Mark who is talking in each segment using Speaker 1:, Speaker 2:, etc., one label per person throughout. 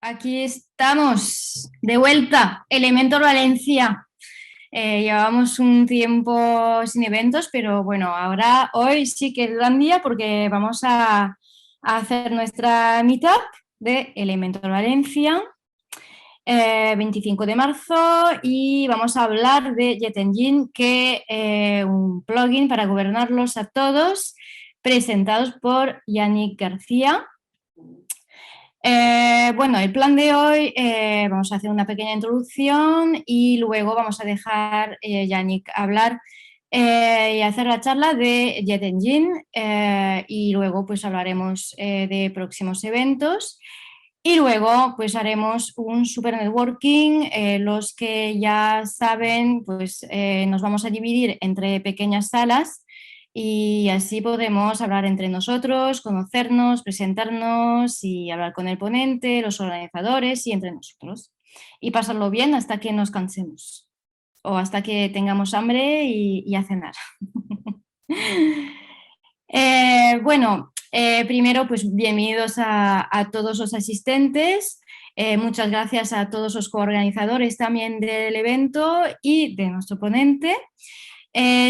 Speaker 1: Aquí estamos, de vuelta, Elementor Valencia. Llevábamos un tiempo sin eventos, pero bueno, hoy sí que es gran día porque vamos a hacer nuestra meetup de Elementor Valencia, 25 de marzo, y vamos a hablar de Jet Engine, que un plugin para gobernarlos a todos, presentados por Yannick García. Bueno, el plan de hoy, vamos a hacer una pequeña introducción y luego vamos a dejar Yannick hablar y hacer la charla de Jet Engine, y luego pues hablaremos de próximos eventos y luego pues haremos un super networking. Los que ya saben, pues nos vamos a dividir entre pequeñas salas y así podemos hablar entre nosotros, conocernos, presentarnos y hablar con el ponente, los organizadores y entre nosotros. Y pasarlo bien hasta que nos cansemos o hasta que tengamos hambre y a cenar. Bueno, primero pues bienvenidos a todos los asistentes. Muchas gracias a todos los coorganizadores también del evento y de nuestro ponente.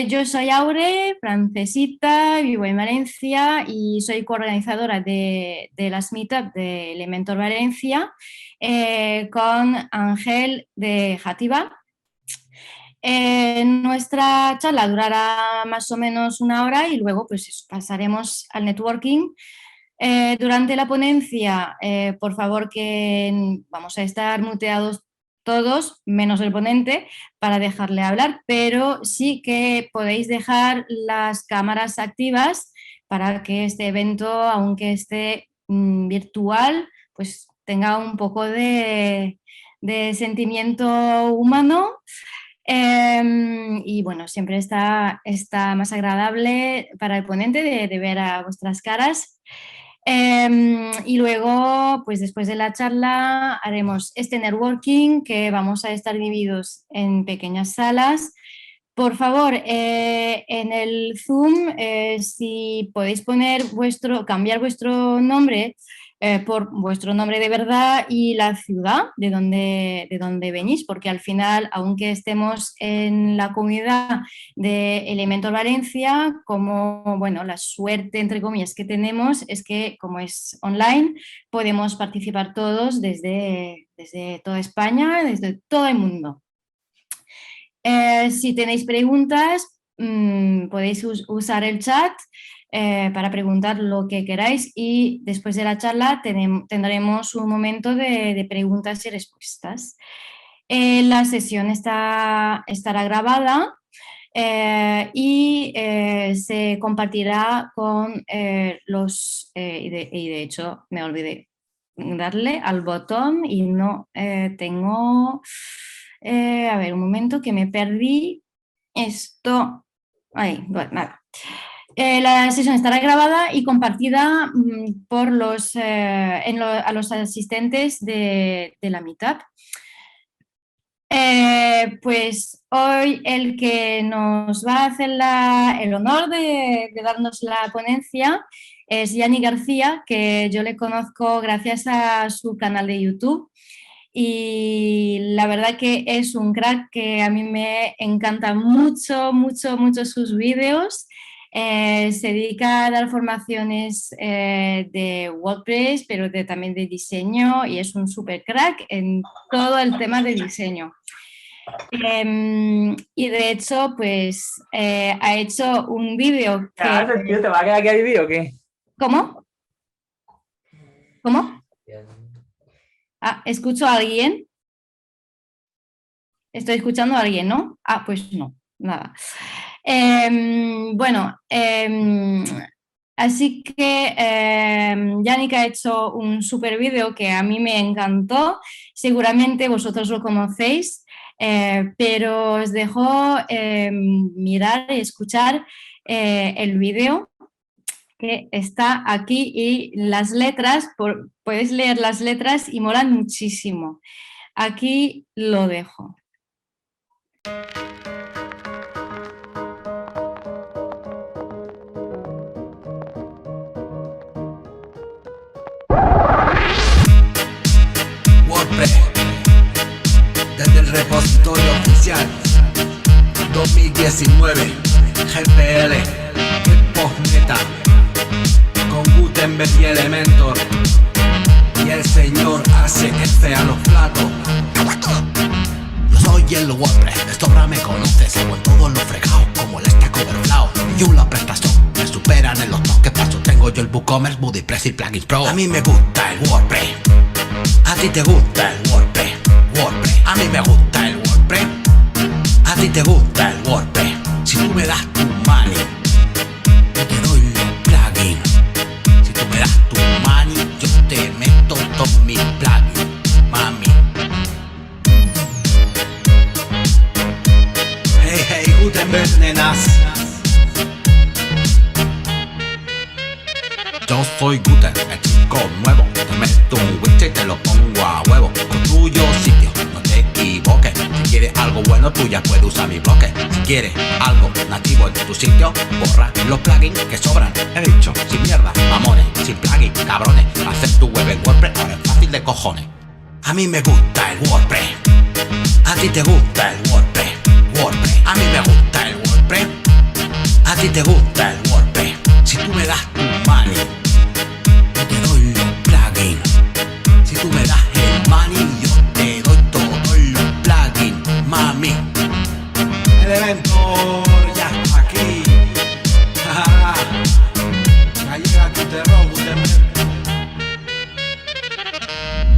Speaker 1: Yo soy Aure, francesita, vivo en Valencia y soy coorganizadora de las meetups de Elementor Valencia, con Ángel de Játiva. Nuestra charla durará más o menos una hora y luego pues pasaremos al networking. Durante la ponencia, por favor, que vamos a estar muteados todos, menos el ponente, para dejarle hablar, pero sí que podéis dejar las cámaras activas para que este evento, aunque esté virtual, pues tenga un poco de sentimiento humano. Y bueno, siempre está más agradable para el ponente de ver a vuestras caras. Y luego, pues después de la charla, haremos este networking, que vamos a estar divididos en pequeñas salas. Por favor, en el Zoom, si podéis cambiar vuestro nombre por vuestro nombre de verdad y la ciudad de donde venís, porque al final, aunque estemos en la comunidad de Elementor Valencia, como, bueno, la suerte, entre comillas, que tenemos es que, como es online, podemos participar todos desde toda España, desde todo el mundo. Si tenéis preguntas, podéis usar el chat para preguntar lo que queráis, y después de la charla tendremos un momento de preguntas y respuestas. La sesión estará grabada y se compartirá con y de hecho me olvidé darle al botón y no tengo... a ver, un momento que me perdí esto. Ahí, bueno, nada. La sesión estará grabada y compartida por a los asistentes de la meetup. Pues hoy el que nos va a hacer el honor de darnos la ponencia es Yannick García, que yo le conozco gracias a su canal de YouTube. Y la verdad que es un crack, que a mí me encanta mucho, mucho, mucho sus vídeos. Se dedica a dar formaciones de WordPress, pero también de diseño, y es un súper crack en todo el tema de diseño. Y de hecho, pues ha hecho un vídeo que...
Speaker 2: ¿Qué haces, tío? ¿Te va a quedar aquí a vivir o qué?
Speaker 1: ¿Cómo? ¿Cómo? Ah, ¿escucho a alguien? Estoy escuchando a alguien, ¿no? Ah, pues no, nada. Bueno, así que Yannick ha hecho un súper vídeo que a mí me encantó. Seguramente vosotros lo conocéis, pero os dejo mirar y escuchar el vídeo que está aquí, y las letras, podéis leer las letras y molan muchísimo. Aquí lo dejo.
Speaker 3: 2019, GPL, Postmeta, con Gutenberg y Elementor. Y el señor hace a los platos. Yo soy el WordPress, de sobra me conoces. Hago en todos los fregados como el Stack Overflow. Y una prestación, me superan en los toques. Paso tengo yo el WooCommerce, BuddyPress y Plugins Pro. A mí me gusta el WordPress. A ti te gusta el WordPress. WordPress. A mí me gusta el WordPress. A ti te gusta el WordPress. Si tú me das tu money, yo te doy los plugins. Si tú me das tu money, yo te meto todos mis plugins, mami. Hey, hey, Gutenberg, nenas. Yo soy Guten, el chico nuevo. Te meto un widget y te lo pongo a huevo. Construyo sitio, no te equivoques. Si quieres algo bueno, tú ya puedes usar mi bloque. Si quieres algo nativo en tu sitio, borra los plugins que sobran. He dicho, sin mierda, mamones, sin plugins, cabrones. Hacer tu web en WordPress ahora es fácil de cojones. A mí me gusta el WordPress. A ti te gusta el WordPress. WordPress. A mí me gusta el WordPress. A ti te gusta el WordPress. Si tú me das tu money, yo te doy los plugins. Si tú me das el money, yo te doy todos los plugins, mami. Elementor ya está aquí. Gallega tu terror, Gutenberg.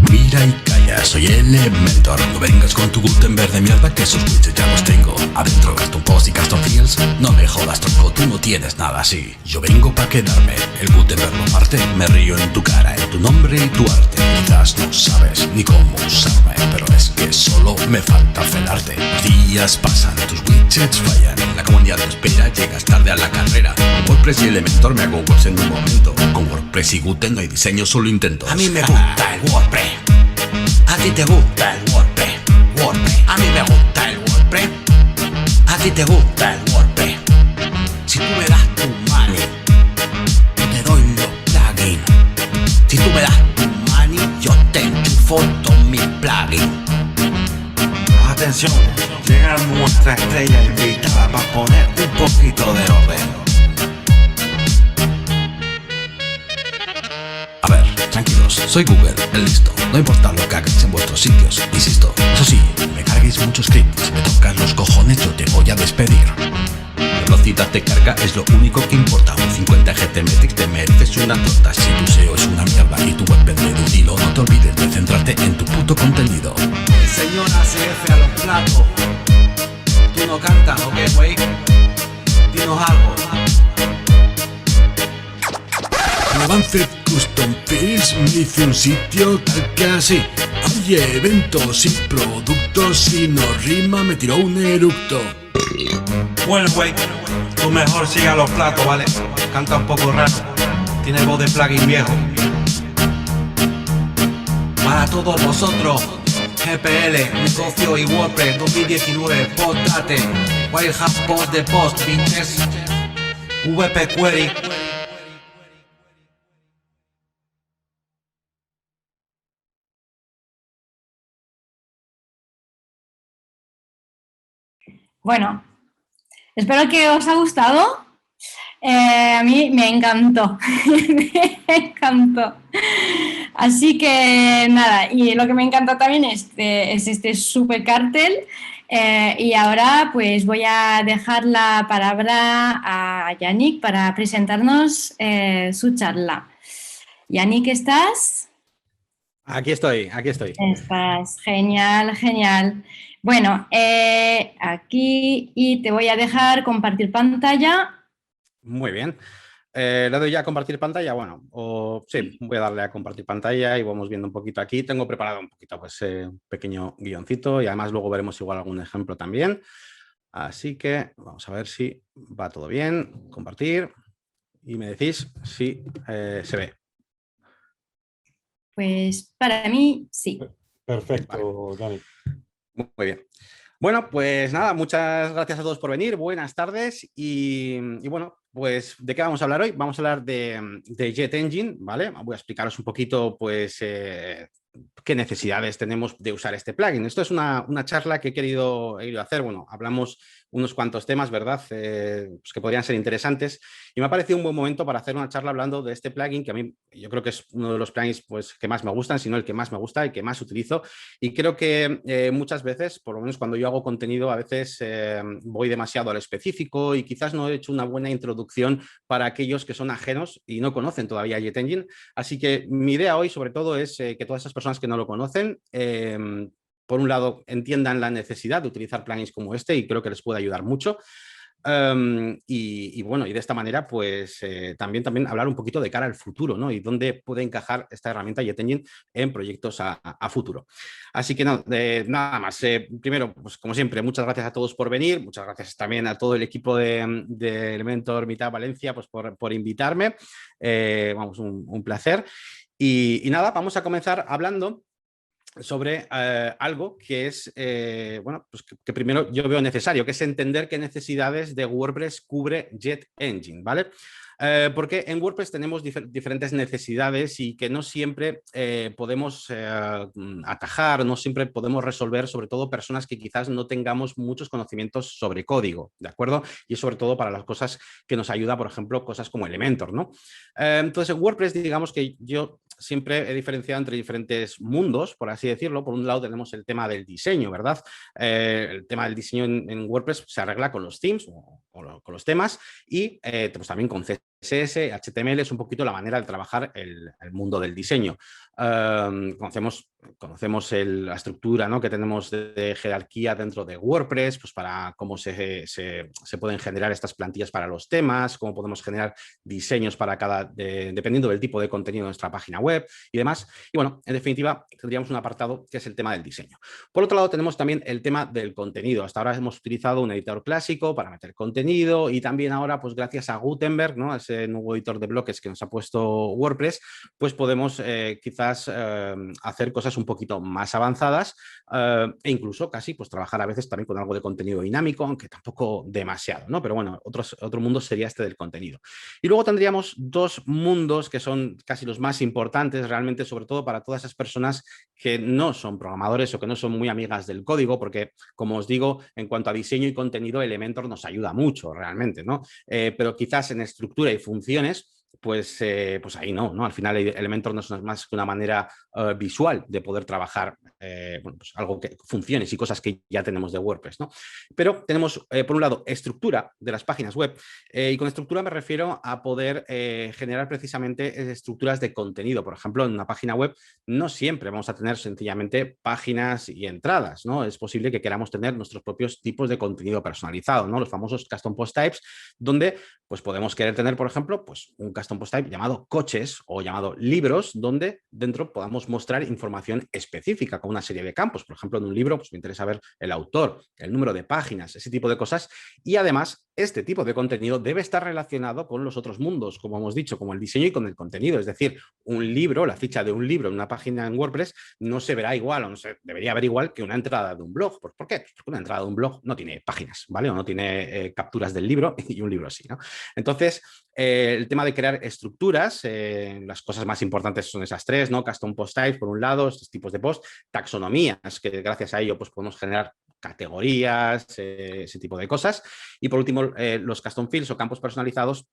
Speaker 3: Mira y calla, soy Elementor. No vengas con tu Gutenberg de mierda, que esos widgets ya los tengo. Adentro Custom Post y Custom Fields. No me jodas, tronco, tú no tienes nada así. Yo vengo pa' quedarme, el Gutenberg lo parte. Me río en tu cara, en tu nombre y tu arte. Quizás no sabes ni cómo usarme, pero es que solo me falta felarte. Los días pasan, tus widgets fallan. La comunidad te espera, llegas tarde a la carrera. Con WordPress y Elementor me hago webs en un momento. Con WordPress y Guten no hay diseño, solo intentos. A mí me gusta el WordPress. A ti te gusta el WordPress. WordPress. A mí me gusta el WordPress. A ti te gusta el WordPress. Si tú me das tu money, yo te doy los plugins. Si tú me das tu money, yo te enchufo todos mis plugins.
Speaker 4: Atención, llega nuestra estrella invitada para poner un poquito de orden.
Speaker 3: A ver, tranquilos, soy Google, el listo. No importa lo que hagáis en vuestros sitios, insisto. Eso sí, me carguéis muchos scripts. Me tocas los cojones, yo te voy a despedir. La velocidad de carga es lo único que importa. Un 50 GTmetrix te mereces una torta. Si tu SEO es una mierda y tu web vende de un hilo, no te olvides de centrarte en tu puto contenido. El señor hace a los platos. Tú no cantas, ¿ok, güey? Dinos algo. Avance Custom Fields me hice un sitio tal que así. Hay eventos y productos y no rima, me tiró un eructo.
Speaker 4: Bueno, güey, tú mejor siga los platos, ¿vale? Canta un poco raro, tiene voz de plugin viejo.
Speaker 3: Para todos vosotros, GPL, negocio y WordPress 2019, postate, Wild Hub Post de Post, pinches,
Speaker 4: VP Query.
Speaker 1: Bueno, espero que os ha gustado. A mí me encantó, me encantó. Así que nada, y lo que me encanta también es este super cartel. Y ahora pues voy a dejar la palabra a Yannick para presentarnos su charla. Yannick, ¿estás?
Speaker 2: Aquí estoy, aquí estoy.
Speaker 1: Estás, genial, genial. Bueno, aquí y te voy a dejar compartir pantalla.
Speaker 2: Muy bien. ¿Le doy ya a compartir pantalla? Bueno, sí, voy a darle a compartir pantalla y vamos viendo un poquito aquí. Tengo preparado un poquito, pues, un pequeño guioncito y además luego veremos igual algún ejemplo también. Así que vamos a ver si va todo bien. Compartir y me decís si se ve.
Speaker 1: Pues para mí, sí.
Speaker 5: Perfecto, Dani.
Speaker 2: Muy bien. Bueno, pues nada, muchas gracias a todos por venir. Buenas tardes y bueno, pues ¿de qué vamos a hablar hoy? Vamos a hablar de Jet Engine, ¿vale? Voy a explicaros un poquito, pues, qué necesidades tenemos de usar este plugin. Esto es una charla que he querido hacer. Bueno, hablamos unos cuantos temas, ¿verdad? Pues que podrían ser interesantes y me ha parecido un buen momento para hacer una charla hablando de este plugin que a mí yo creo que es uno de los plugins pues, que más me gustan, si no el que más me gusta y que más utilizo, y creo que muchas veces, por lo menos cuando yo hago contenido, a veces voy demasiado al específico y quizás no he hecho una buena introducción para aquellos que son ajenos y no conocen todavía Jet Engine. Así que mi idea hoy sobre todo es que todas esas personas que no lo conocen, por un lado, entiendan la necesidad de utilizar plugins como este y creo que les puede ayudar mucho. Bueno, y de esta manera, pues también hablar un poquito de cara al futuro, ¿no? Y dónde puede encajar esta herramienta Jet Engine en proyectos a futuro. Así que no, nada más. Primero, pues como siempre, muchas gracias a todos por venir. Muchas gracias también a todo el equipo de Elementor Meetup Valencia pues, por invitarme. Vamos, un placer. Y nada, vamos a comenzar hablando sobre algo que es, bueno, pues que primero yo veo necesario, que es entender qué necesidades de WordPress cubre Jet Engine, ¿vale? Porque en WordPress tenemos diferentes necesidades y que no siempre podemos atajar, no siempre podemos resolver, sobre todo personas que quizás no tengamos muchos conocimientos sobre código, ¿de acuerdo? Y sobre todo para las cosas que nos ayuda, por ejemplo, cosas como Elementor, ¿no? Entonces, en WordPress, digamos que yo siempre he diferenciado entre diferentes mundos, por así decirlo. Por un lado tenemos el tema del diseño, ¿verdad? El tema del diseño en WordPress se arregla con los themes o con los temas y pues también con CSS, HTML, es un poquito la manera de trabajar el mundo del diseño. Conocemos la estructura, ¿no?, que tenemos de jerarquía dentro de WordPress, pues para cómo se pueden generar estas plantillas para los temas, cómo podemos generar diseños para dependiendo del tipo de contenido de nuestra página web y demás. Y bueno, en definitiva, tendríamos un apartado que es el tema del diseño. Por otro lado, tenemos también el tema del contenido. Hasta ahora hemos utilizado un editor clásico para meter contenido y también ahora, pues gracias a Gutenberg, ¿no?, ese nuevo editor de bloques que nos ha puesto WordPress, pues podemos quizás hacer cosas un poquito más avanzadas e incluso casi pues trabajar a veces también con algo de contenido dinámico, aunque tampoco demasiado, ¿no? Pero bueno, otro mundo sería este del contenido. Y luego tendríamos dos mundos que son casi los más importantes realmente, sobre todo para todas esas personas que no son programadores o que no son muy amigas del código, porque como os digo, en cuanto a diseño y contenido, Elementor nos ayuda mucho realmente, ¿no? Pero quizás en estructura y funciones, pues ahí no. Al final Elementor no es más que una manera visual de poder trabajar bueno, pues algo que funciones y cosas que ya tenemos de WordPress, ¿no? Pero tenemos, por un lado, estructura de las páginas web y con estructura me refiero a poder generar precisamente estructuras de contenido. Por ejemplo, en una página web no siempre vamos a tener sencillamente páginas y entradas, ¿no? Es posible que queramos tener nuestros propios tipos de contenido personalizado, ¿no? Los famosos custom post types, donde pues podemos querer tener, por ejemplo, pues un custom post type llamado coches o llamado libros, donde dentro podamos mostrar información específica con una serie de campos. Por ejemplo, en un libro pues me interesa ver el autor, el número de páginas, ese tipo de cosas. Y además, este tipo de contenido debe estar relacionado con los otros mundos, como hemos dicho, como el diseño y con el contenido. Es decir, un libro, la ficha de un libro en una página en WordPress no se verá igual o no se debería ver igual que una entrada de un blog. ¿Por qué? Porque una entrada de un blog no tiene páginas, ¿vale? O no tiene capturas del libro y un libro sí, ¿no? Entonces, el tema de crear estructuras, las cosas más importantes son esas tres, ¿no? Custom post types, por un lado, estos tipos de post, taxonomías, que gracias a ello pues, podemos generar categorías, ese tipo de cosas. Y por último, los custom fields o campos personalizados,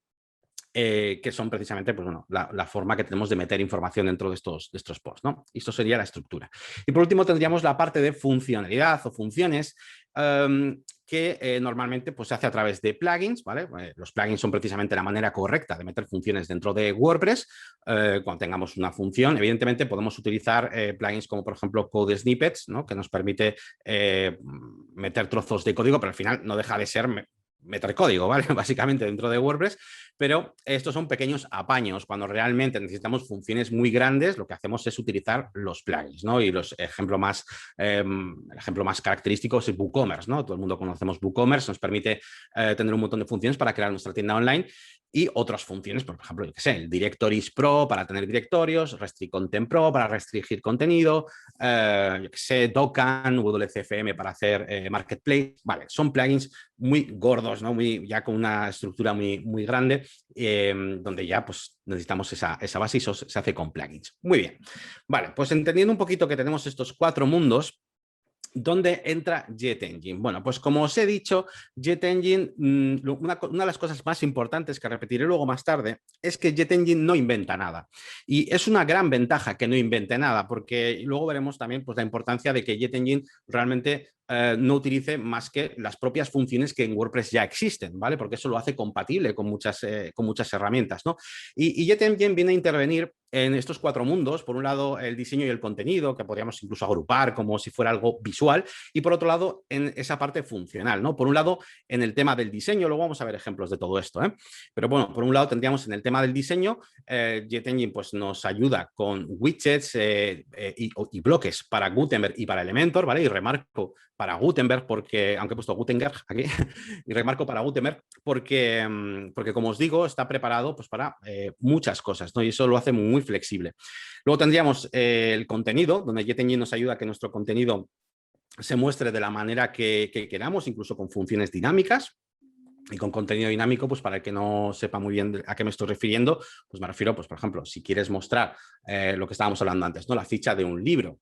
Speaker 2: que son precisamente pues, bueno, la forma que tenemos de meter información dentro de estos posts, ¿no? Y esto sería la estructura. Y por último tendríamos la parte de funcionalidad o funciones, que normalmente pues, se hace a través de plugins, ¿vale? Los plugins son precisamente la manera correcta de meter funciones dentro de WordPress. Cuando tengamos una función, evidentemente podemos utilizar plugins como por ejemplo Code Snippets, ¿no?, que nos permite meter trozos de código, pero al final no deja de ser meter código, ¿vale? Básicamente dentro de WordPress, pero estos son pequeños apaños. Cuando realmente necesitamos funciones muy grandes, lo que hacemos es utilizar los plugins, ¿no? Y el ejemplo más característico es el WooCommerce, ¿no? Todo el mundo conocemos WooCommerce, nos permite tener un montón de funciones para crear nuestra tienda online y otras funciones, por ejemplo, yo qué sé, el Directories Pro para tener directorios, Restrict Content Pro para restringir contenido, yo qué sé, Docan, WCFM para hacer Marketplace. Vale, son plugins muy gordos, ¿no? Ya con una estructura muy grande, donde ya pues necesitamos esa base y eso se hace con plugins. Muy bien. Vale, pues entendiendo un poquito que tenemos estos 4 mundos, ¿dónde entra JetEngine? Bueno, pues como os he dicho, JetEngine, una de las cosas más importantes que repetiré luego más tarde, es que JetEngine no inventa nada. Y es una gran ventaja que no invente nada, porque luego veremos también pues, la importancia de que JetEngine realmente no utilice más que las propias funciones que en WordPress ya existen, ¿vale? Porque eso lo hace compatible con muchas herramientas, ¿no? Y JetEngine viene a intervenir en estos 4 mundos. Por un lado, el diseño y el contenido, que podríamos incluso agrupar como si fuera algo visual, y por otro lado, en esa parte funcional, ¿no? Por un lado, en el tema del diseño, luego vamos a ver ejemplos de todo esto, ¿eh? Pero bueno, por un lado tendríamos en el tema del diseño, JetEngine pues, nos ayuda con widgets y bloques para Gutenberg y para Elementor, ¿vale? Y remarco para Gutenberg, porque, aunque he puesto Gutenberg aquí, y remarco para Gutenberg, porque como os digo, está preparado pues, para muchas cosas, ¿no? Y eso lo hace muy flexible. Luego tendríamos el contenido, donde JetEngine nos ayuda a que nuestro contenido se muestre de la manera que queramos, incluso con funciones dinámicas. Y con contenido dinámico, pues para el que no sepa muy bien a qué me estoy refiriendo, pues me refiero, pues por ejemplo, si quieres mostrar lo que estábamos hablando antes, ¿no? La ficha de un libro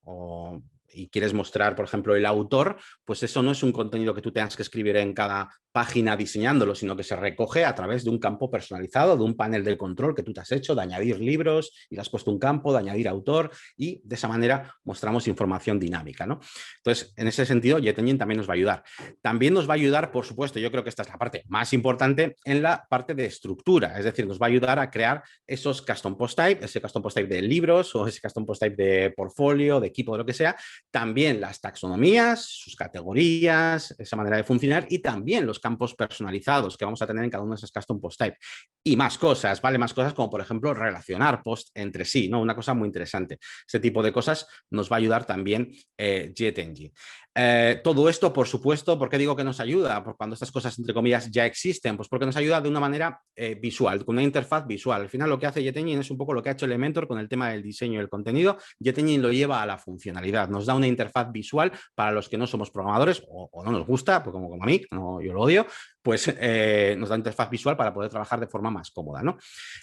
Speaker 2: y quieres mostrar, por ejemplo, el autor, pues eso no es un contenido que tú tengas que escribir en cada página diseñándolo, sino que se recoge a través de un campo personalizado, de un panel de control que tú te has hecho, de añadir libros y le has puesto un campo, de añadir autor y de esa manera mostramos información dinámica, ¿no? Entonces, en ese sentido, JetEngine también nos va a ayudar. También nos va a ayudar, por supuesto, yo creo que esta es la parte más importante, en la parte de estructura, es decir, nos va a ayudar a crear esos custom post type, ese custom post type de libros o ese custom post type de portfolio, de equipo, de lo que sea, también las taxonomías, sus categorías, esa manera de funcionar y también los campos personalizados que vamos a tener en cada uno de esos custom post type. Y más cosas, ¿vale? Más cosas como, por ejemplo, relacionar posts entre sí, ¿no? Una cosa muy interesante. Ese tipo de cosas nos va a ayudar también JetEngine. Todo esto, por supuesto, ¿por qué digo que nos ayuda? Porque cuando estas cosas, entre comillas, ya existen, pues porque nos ayuda de una manera visual, con una interfaz visual. Al final lo que hace JetEngine es un poco lo que ha hecho Elementor con el tema del diseño y el contenido. JetEngine lo lleva a la funcionalidad, nos da una interfaz visual para los que no somos programadores o no nos gusta, pues como a mí, no, yo lo odio, pues nos da interfaz visual para poder trabajar de forma más cómoda, ¿no?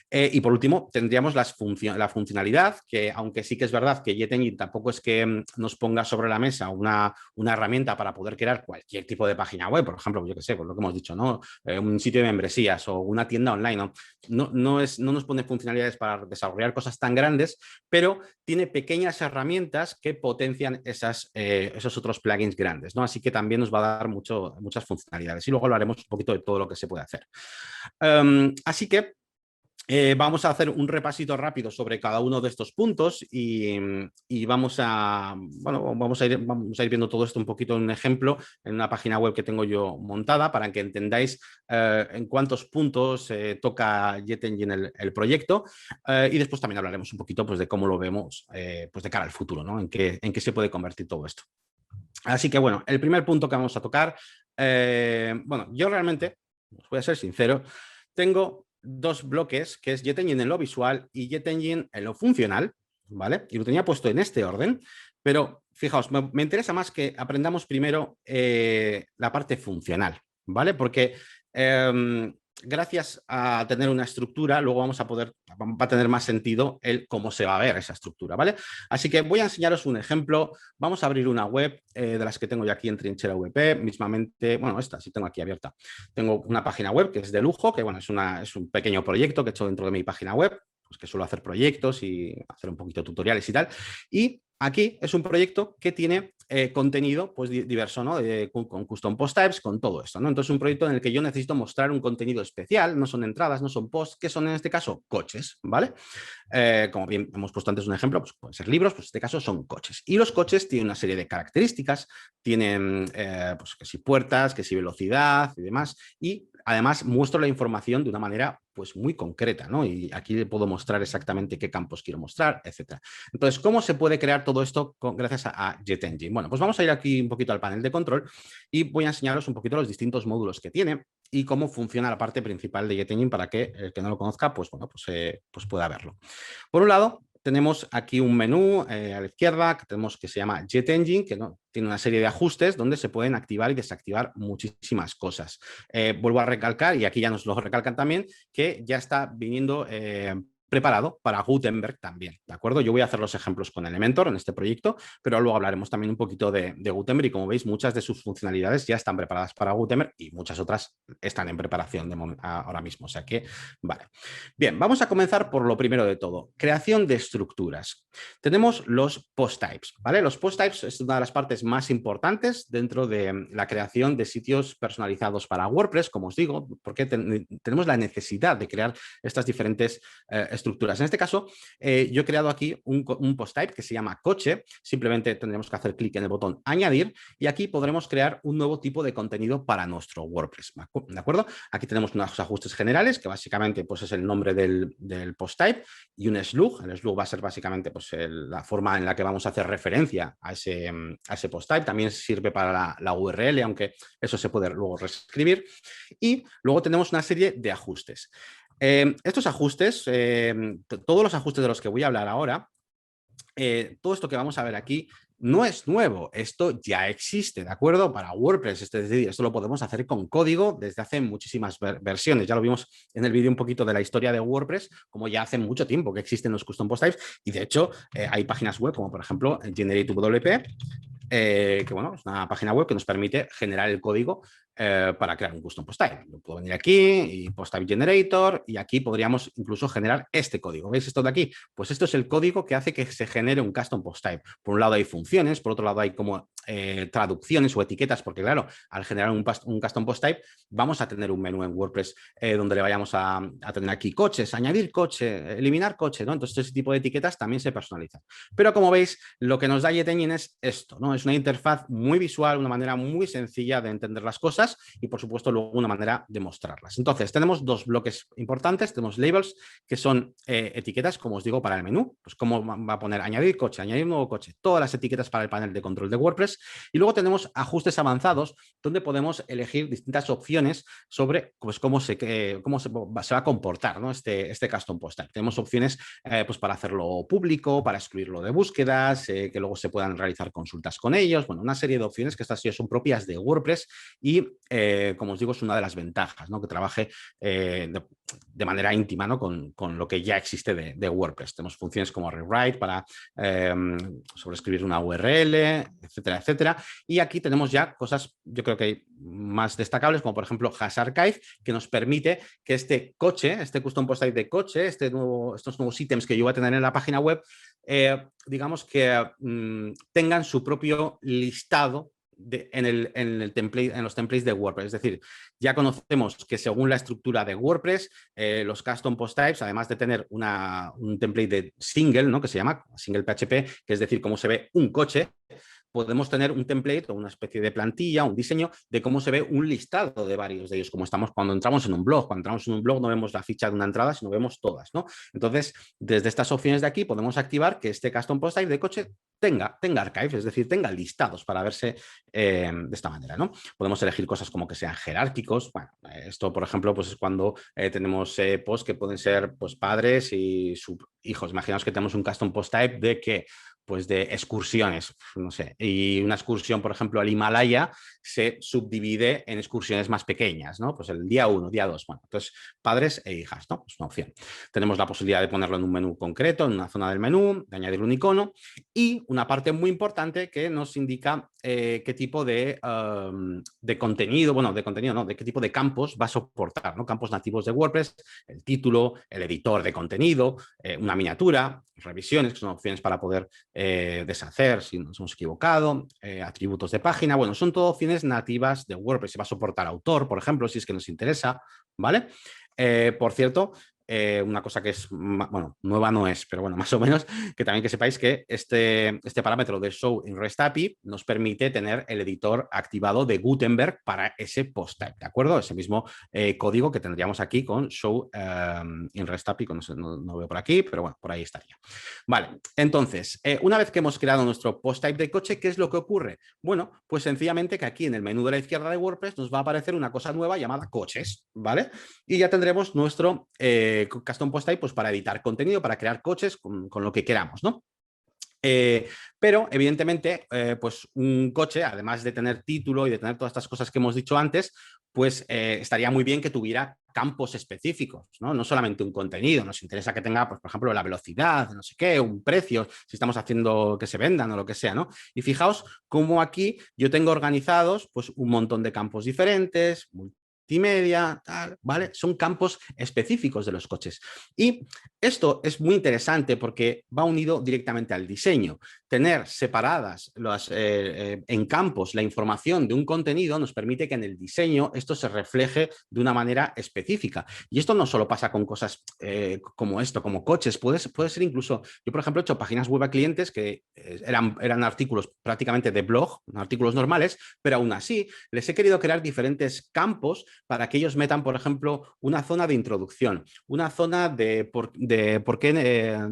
Speaker 2: Y por último, tendríamos la funcionalidad, que aunque sí que es verdad que JetEngine tampoco es que nos ponga sobre la mesa una herramienta para poder crear cualquier tipo de página web, por ejemplo, yo que sé, pues lo que hemos dicho, ¿no? Un sitio de membresías o una tienda online, ¿no? No nos pone funcionalidades para desarrollar cosas tan grandes, pero tiene pequeñas herramientas que potencian esos otros plugins grandes, ¿no? Así que también nos va a dar muchas funcionalidades y luego hablaremos un poquito de todo lo que se puede hacer. Así que vamos a hacer un repasito rápido sobre cada uno de estos puntos y vamos a ir viendo todo esto un poquito en un ejemplo en una página web que tengo yo montada para que entendáis en cuántos puntos toca JetEngine el proyecto y después también hablaremos un poquito pues, de cómo lo vemos pues de cara al futuro, ¿no? En qué se puede convertir todo esto. Así que bueno, el primer punto que vamos a tocar, bueno, yo realmente, os voy a ser sincero, tengo 2 bloques, que es JetEngine en lo visual y JetEngine en lo funcional, ¿vale? Y lo tenía puesto en este orden, pero fijaos, me interesa más que aprendamos primero la parte funcional, ¿vale? Porque gracias a tener una estructura, luego va a tener más sentido el cómo se va a ver esa estructura, ¿vale? Así que voy a enseñaros un ejemplo. Vamos a abrir una web de las que tengo yo aquí en Trinchera VP, mismamente, bueno, esta sí tengo aquí abierta. Tengo una página web que es de lujo, que bueno, es un pequeño proyecto que he hecho dentro de mi página web, pues que suelo hacer proyectos y hacer un poquito de tutoriales y tal. Y aquí es un proyecto que tiene contenido pues, diverso, ¿no? Con custom post types, con todo esto, ¿no? Entonces es un proyecto en el que yo necesito mostrar un contenido especial, no son entradas, no son posts, que son en este caso coches, ¿vale? Como bien hemos puesto antes un ejemplo, pues pueden ser libros, pues en este caso son coches. Y los coches tienen una serie de características, tienen pues que si puertas, que si velocidad y demás, y además muestro la información de una manera pues muy concreta, ¿no? Y aquí le puedo mostrar exactamente qué campos quiero mostrar, etc. Entonces, ¿cómo se puede crear todo esto gracias a JetEngine? Bueno, pues vamos a ir aquí un poquito al panel de control y voy a enseñaros un poquito los distintos módulos que tiene y cómo funciona la parte principal de Jet Engine para que el que no lo conozca, pues bueno, pues pueda verlo. Por un lado, tenemos aquí un menú a la izquierda que se llama Jet Engine, que tiene una serie de ajustes donde se pueden activar y desactivar muchísimas cosas. Vuelvo a recalcar, y aquí ya nos lo recalcan también, que ya está viniendo preparado para Gutenberg también, ¿de acuerdo? Yo voy a hacer los ejemplos con Elementor en este proyecto, pero luego hablaremos también un poquito de Gutenberg y como veis muchas de sus funcionalidades ya están preparadas para Gutenberg y muchas otras están en preparación ahora mismo, o sea que, vale. Bien, vamos a comenzar por lo primero de todo, creación de estructuras. Tenemos los post types, ¿vale? Los post types es una de las partes más importantes dentro de la creación de sitios personalizados para WordPress, como os digo, porque tenemos la necesidad de crear estas diferentes estructuras. En este caso, yo he creado aquí un post type que se llama coche. Simplemente tendremos que hacer clic en el botón añadir y aquí podremos crear un nuevo tipo de contenido para nuestro WordPress. ¿De acuerdo? Aquí tenemos unos ajustes generales que básicamente pues, es el nombre del post type y un slug. El slug va a ser básicamente pues, la forma en la que vamos a hacer referencia a ese post type. También sirve para la URL, aunque eso se puede luego reescribir. Y luego tenemos una serie de ajustes. Estos ajustes, todos los ajustes de los que voy a hablar ahora, todo esto que vamos a ver aquí no es nuevo, esto ya existe, ¿de acuerdo? Para WordPress, es decir, esto lo podemos hacer con código desde hace muchísimas versiones. Ya lo vimos en el vídeo un poquito de la historia de WordPress, como ya hace mucho tiempo que existen los custom post types y de hecho hay páginas web como por ejemplo GenerateWP, que bueno, es una página web que nos permite generar el código para crear un custom post type. Yo puedo venir aquí y post type generator y aquí podríamos incluso generar este código. ¿Veis esto de aquí? Pues esto es el código que hace que se genere un custom post type. Por un lado hay funciones, por otro lado hay como traducciones o etiquetas, porque claro, al generar un custom post type vamos a tener un menú en WordPress donde le vayamos a tener aquí coches, añadir coche, eliminar coche, ¿no? Entonces ese tipo de etiquetas también se personalizan. Pero como veis, lo que nos da Jet Engine es esto, ¿no? Es una interfaz muy visual, una manera muy sencilla de entender las cosas y por supuesto luego una manera de mostrarlas. Entonces tenemos dos bloques importantes, tenemos labels que son etiquetas, como os digo, para el menú, pues cómo va a poner añadir coche, añadir nuevo coche, todas las etiquetas para el panel de control de WordPress y luego tenemos ajustes avanzados donde podemos elegir distintas opciones sobre pues, cómo se va a comportar, ¿no? este custom post type. Tenemos opciones pues para hacerlo público, para excluirlo de búsquedas, que luego se puedan realizar consultas con ellos, bueno, una serie de opciones que estas sí son propias de WordPress y como os digo es una de las ventajas, ¿no? Que trabaje de manera íntima, ¿no? con lo que ya existe de WordPress. Tenemos funciones como rewrite para sobreescribir una URL, etcétera, etcétera. Y aquí tenemos ya cosas, yo creo que más destacables, como por ejemplo Hash Archive, que nos permite que este coche, este custom post type de coche, estos nuevos ítems que yo voy a tener en la página web, digamos que tengan su propio listado en los templates de WordPress. Es decir, ya conocemos que según la estructura de WordPress, los custom post types, además de tener un template de single, ¿no? Que se llama single PHP, que es decir, cómo se ve un coche, podemos tener un template o una especie de plantilla, un diseño de cómo se ve un listado de varios de ellos, como estamos cuando entramos en un blog. Cuando entramos en un blog no vemos la ficha de una entrada, sino vemos todas, ¿no? Entonces, desde estas opciones de aquí podemos activar que este custom post type de coche tenga archives, es decir, tenga listados para verse de esta manera, ¿no? Podemos elegir cosas como que sean jerárquicos. Bueno, esto, por ejemplo, pues es cuando tenemos posts que pueden ser pues, padres y sus hijos. Imaginaos que tenemos un custom post type de que pues de excursiones, no sé, y una excursión, por ejemplo, al Himalaya se subdivide en excursiones más pequeñas, ¿no? Pues el día 1, día 2, bueno, entonces padres e hijas, ¿no? Es una opción. Tenemos la posibilidad de ponerlo en un menú concreto, en una zona del menú, de añadir un icono y una parte muy importante que nos indica qué tipo de contenido, bueno, de contenido no, de qué tipo de campos va a soportar, ¿no? Campos nativos de WordPress, el título, el editor de contenido, una miniatura, revisiones, que son opciones para poder deshacer si nos hemos equivocado, atributos de página, bueno, son todo opciones nativas de WordPress. Se va a soportar autor, por ejemplo, si es que nos interesa, ¿vale? Por cierto, una cosa que es, bueno, nueva no es, pero bueno, más o menos, que también que sepáis que este parámetro de show in REST API nos permite tener el editor activado de Gutenberg para ese post type, ¿de acuerdo? Ese mismo código que tendríamos aquí con show in REST API, no veo por aquí, pero bueno, por ahí estaría. Vale, entonces, una vez que hemos creado nuestro post type de coche, ¿qué es lo que ocurre? Bueno, pues sencillamente que aquí en el menú de la izquierda de WordPress nos va a aparecer una cosa nueva llamada coches, ¿vale? Y ya tendremos nuestro custom post type pues, para editar contenido, para crear coches con lo que queramos, ¿no? Pero evidentemente pues un coche, además de tener título y de tener todas estas cosas que hemos dicho antes, pues estaría muy bien que tuviera campos específicos, ¿no? No solamente un contenido, nos interesa que tenga, pues, por ejemplo, la velocidad, no sé qué, un precio, si estamos haciendo que se vendan o lo que sea, ¿no? Y fijaos cómo aquí yo tengo organizados pues un montón de campos diferentes, multimedia, tal, ¿vale? Son campos específicos de los coches. Y esto es muy interesante porque va unido directamente al diseño. Tener separadas en campos la información de un contenido nos permite que en el diseño esto se refleje de una manera específica. Y esto no solo pasa con cosas como esto, como coches, puede ser incluso, yo por ejemplo he hecho páginas web a clientes que eran artículos prácticamente de blog, artículos normales, pero aún así les he querido crear diferentes campos para que ellos metan, por ejemplo, una zona de introducción, una zona de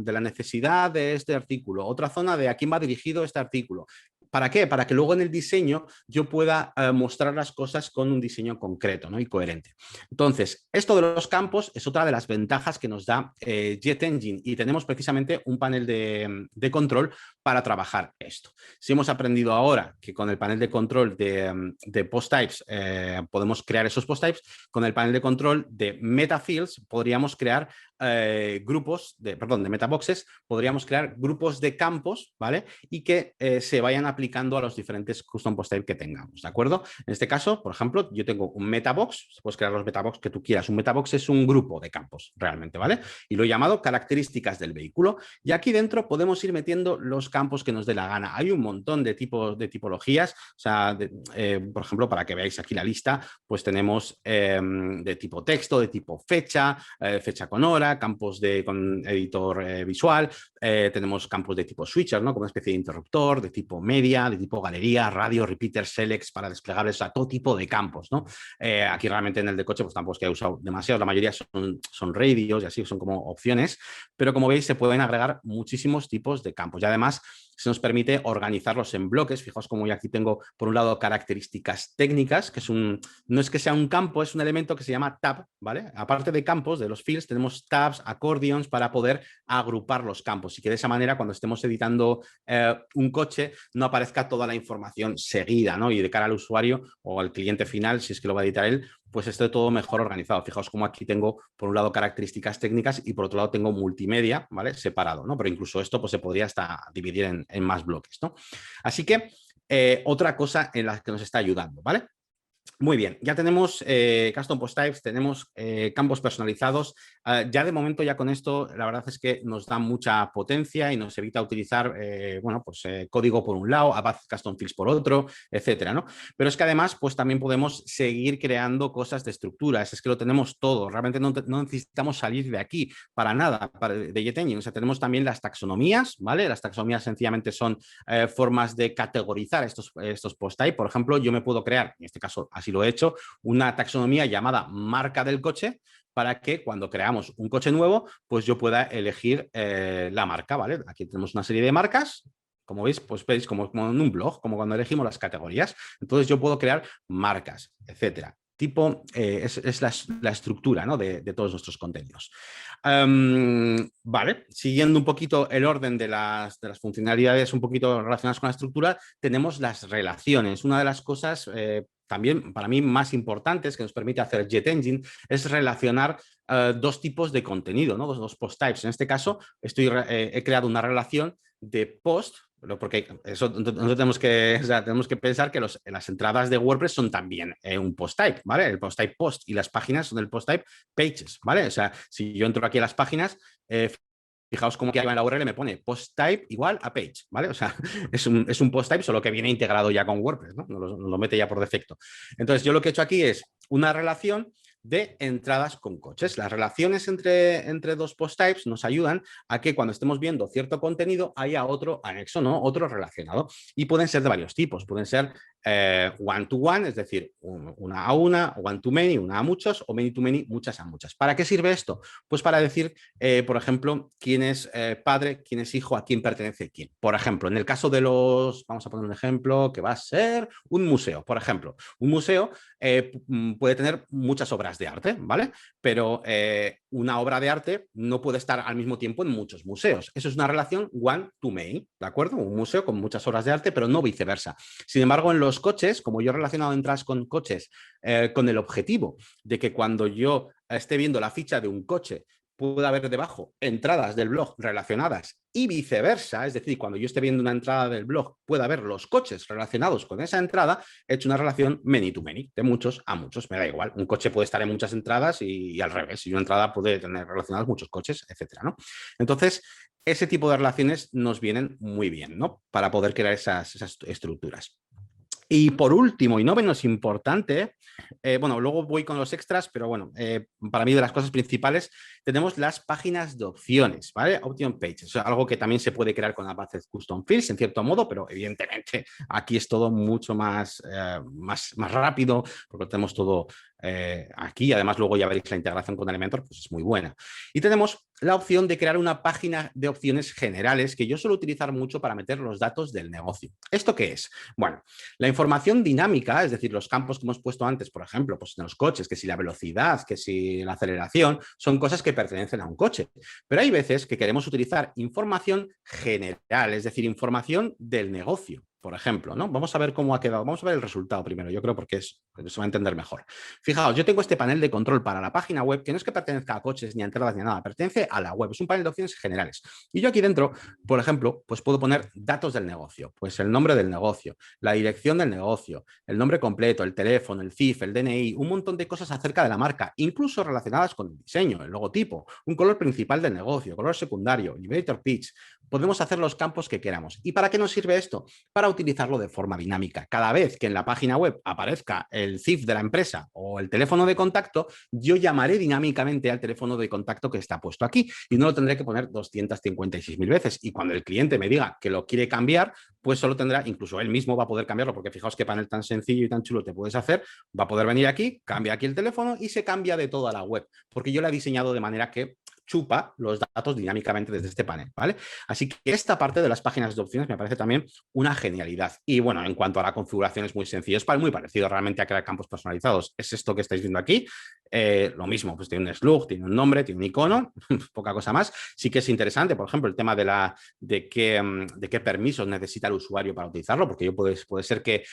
Speaker 2: la necesidad de este artículo, otra zona de a quién va dirigido este artículo. ¿Para qué? Para que luego en el diseño yo pueda mostrar las cosas con un diseño concreto, ¿no? Y coherente. Entonces, esto de los campos es otra de las ventajas que nos da Jet Engine y tenemos precisamente un panel de control para trabajar esto. Si hemos aprendido ahora que con el panel de control de post types podemos crear esos post types, con el panel de control de meta fields podríamos crear grupos de metaboxes, podríamos crear grupos de campos, ¿vale? Y que se vayan aplicando a los diferentes custom post type que tengamos, ¿de acuerdo? En este caso, por ejemplo, yo tengo un metabox, puedes crear los metabox que tú quieras. Un metabox es un grupo de campos, realmente, ¿vale? Y lo he llamado características del vehículo. Y aquí dentro podemos ir metiendo los campos que nos dé la gana. Hay un montón de tipos de tipologías, o sea, por ejemplo, para que veáis aquí la lista, pues tenemos de tipo texto, de tipo fecha, fecha con hora, campos con editor visual, tenemos campos de tipo switcher, ¿no? Como una especie de interruptor, de tipo media, de tipo galería, radio, repeater, selects para desplegables a todo tipo de campos, ¿no? Aquí realmente en el de coche pues tampoco es que he usado demasiado, la mayoría son radios y así son como opciones, pero como veis se pueden agregar muchísimos tipos de campos y además se nos permite organizarlos en bloques. Fijaos como yo aquí tengo por un lado características técnicas, que no es que sea un campo, es un elemento que se llama tab, ¿vale? Aparte de campos, de los fields, tenemos tabs, accordions para poder agrupar los campos y que de esa manera cuando estemos editando un coche no aparezca toda la información seguida, ¿no? Y de cara al usuario o al cliente final, si es que lo va a editar él, pues esté todo mejor organizado. Fijaos como aquí tengo por un lado características técnicas y por otro lado tengo multimedia, ¿vale? Separado, ¿no? Pero incluso esto pues se podría hasta dividir en más bloques, ¿no? Así que otra cosa en la que nos está ayudando, ¿vale? Muy bien, ya tenemos custom post types, tenemos campos personalizados. Ya de momento, ya con esto, la verdad es que nos da mucha potencia y nos evita utilizar código por un lado, Avast Custom Fields por otro, etcétera, ¿no? Pero es que además, pues también podemos seguir creando cosas de estructuras. Es que lo tenemos todo. Realmente no necesitamos salir de aquí para nada, de Jet Engine. O sea, tenemos también las taxonomías, ¿vale? Las taxonomías sencillamente son formas de categorizar estos post type. Por ejemplo, yo me puedo crear, en este caso así lo he hecho, una taxonomía llamada marca del coche para que cuando creamos un coche nuevo, pues yo pueda elegir la marca, ¿vale? Aquí tenemos una serie de marcas. Como veis, pues veis como en un blog, como cuando elegimos las categorías. Entonces yo puedo crear marcas, etcétera. Tipo, es la estructura, ¿no? de todos nuestros contenidos. Vale, siguiendo un poquito el orden de las funcionalidades un poquito relacionadas con la estructura, tenemos las relaciones. Una de las cosas también para mí más importantes que nos permite hacer Jet Engine es relacionar dos tipos de contenido, ¿no? Dos post types. En este caso he creado una relación de post, porque eso no tenemos que pensar que las entradas de WordPress son también un post type, ¿vale? El post type post y las páginas son el post type pages, ¿vale? O sea, si yo entro aquí a las páginas, fijaos cómo aquí arriba en la URL me pone post type igual a page, ¿vale? O sea, es un post type, solo que viene integrado ya con WordPress, ¿no? Nos lo mete ya por defecto. Entonces, yo lo que he hecho aquí es una relación de entradas con coches. Las relaciones entre dos post types nos ayudan a que cuando estemos viendo cierto contenido haya otro anexo, ¿no? Otro relacionado. Y pueden ser de varios tipos. Pueden ser one-to-one, es decir, una a una, one-to-many, una a muchos, o many-to-many, muchas a muchas. ¿Para qué sirve esto? Pues para decir, por ejemplo, quién es padre, quién es hijo, a quién pertenece quién. Por ejemplo, en el caso de los, vamos a poner un ejemplo que va a ser un museo, por ejemplo. Un museo puede tener muchas obras de arte, ¿vale? Pero una obra de arte no puede estar al mismo tiempo en muchos museos. Eso es una relación one-to-many, ¿de acuerdo? Un museo con muchas obras de arte, pero no viceversa. Sin embargo, en los coches, como yo he relacionado entradas con coches con el objetivo de que cuando yo esté viendo la ficha de un coche pueda haber debajo entradas del blog relacionadas y viceversa, es decir, cuando yo esté viendo una entrada del blog pueda haber los coches relacionados con esa entrada, he hecho una relación many to many, de muchos a muchos, me da igual, un coche puede estar en muchas entradas y al revés, y una entrada puede tener relacionados muchos coches, etcétera, ¿no? Entonces, ese tipo de relaciones nos vienen muy bien, ¿no? Para poder crear esas estructuras. Y por último, y no menos importante, bueno, luego voy con los extras, pero bueno, para mí de las cosas principales tenemos las páginas de opciones, ¿vale? Option pages, o sea, algo que también se puede crear con Apache Custom Fields en cierto modo, pero evidentemente aquí es todo mucho más rápido, porque lo tenemos todo aquí. Además, luego ya veréis la integración con Elementor, pues es muy buena. Y tenemos la opción de crear una página de opciones generales que yo suelo utilizar mucho para meter los datos del negocio. ¿Esto qué es? Bueno, la información dinámica, es decir, los campos que hemos puesto antes, por ejemplo, pues en los coches, que si la velocidad, que si la aceleración, son cosas que pertenecen a un coche. Pero hay veces que queremos utilizar información general, es decir, información del negocio. Por ejemplo, ¿no? Vamos a ver cómo ha quedado. Vamos a ver el resultado primero, yo creo, porque se va a entender mejor. Fijaos, yo tengo este panel de control para la página web, que no es que pertenezca a coches, ni a entradas, ni a nada, pertenece a la web. Es un panel de opciones generales. Y yo aquí dentro, por ejemplo, pues puedo poner datos del negocio. Pues el nombre del negocio, la dirección del negocio, el nombre completo, el teléfono, el CIF, el DNI, un montón de cosas acerca de la marca, incluso relacionadas con el diseño, el logotipo, un color principal del negocio, color secundario, elevator pitch. Podemos hacer los campos que queramos. ¿Y para qué nos sirve esto? Para utilizarlo de forma dinámica. Cada vez que en la página web aparezca el CIF de la empresa o el teléfono de contacto, yo llamaré dinámicamente al teléfono de contacto que está puesto aquí y no lo tendré que poner 256.000 veces. Y cuando el cliente me diga que lo quiere cambiar, pues solo tendrá, incluso él mismo va a poder cambiarlo, porque fijaos qué panel tan sencillo y tan chulo te puedes hacer, va a poder venir aquí, cambia aquí el teléfono y se cambia de toda la web, porque yo la he diseñado de manera que chupa los datos dinámicamente desde este panel, ¿vale? Así que esta parte de las páginas de opciones me parece también una genialidad. Y bueno, en cuanto a la configuración es muy sencillo, es muy parecido realmente a crear campos personalizados. Es esto que estáis viendo aquí, lo mismo, pues tiene un slug, tiene un nombre, tiene un icono, poca cosa más. Sí que es interesante, por ejemplo, el tema de qué permisos necesita el usuario para utilizarlo, porque yo puede ser que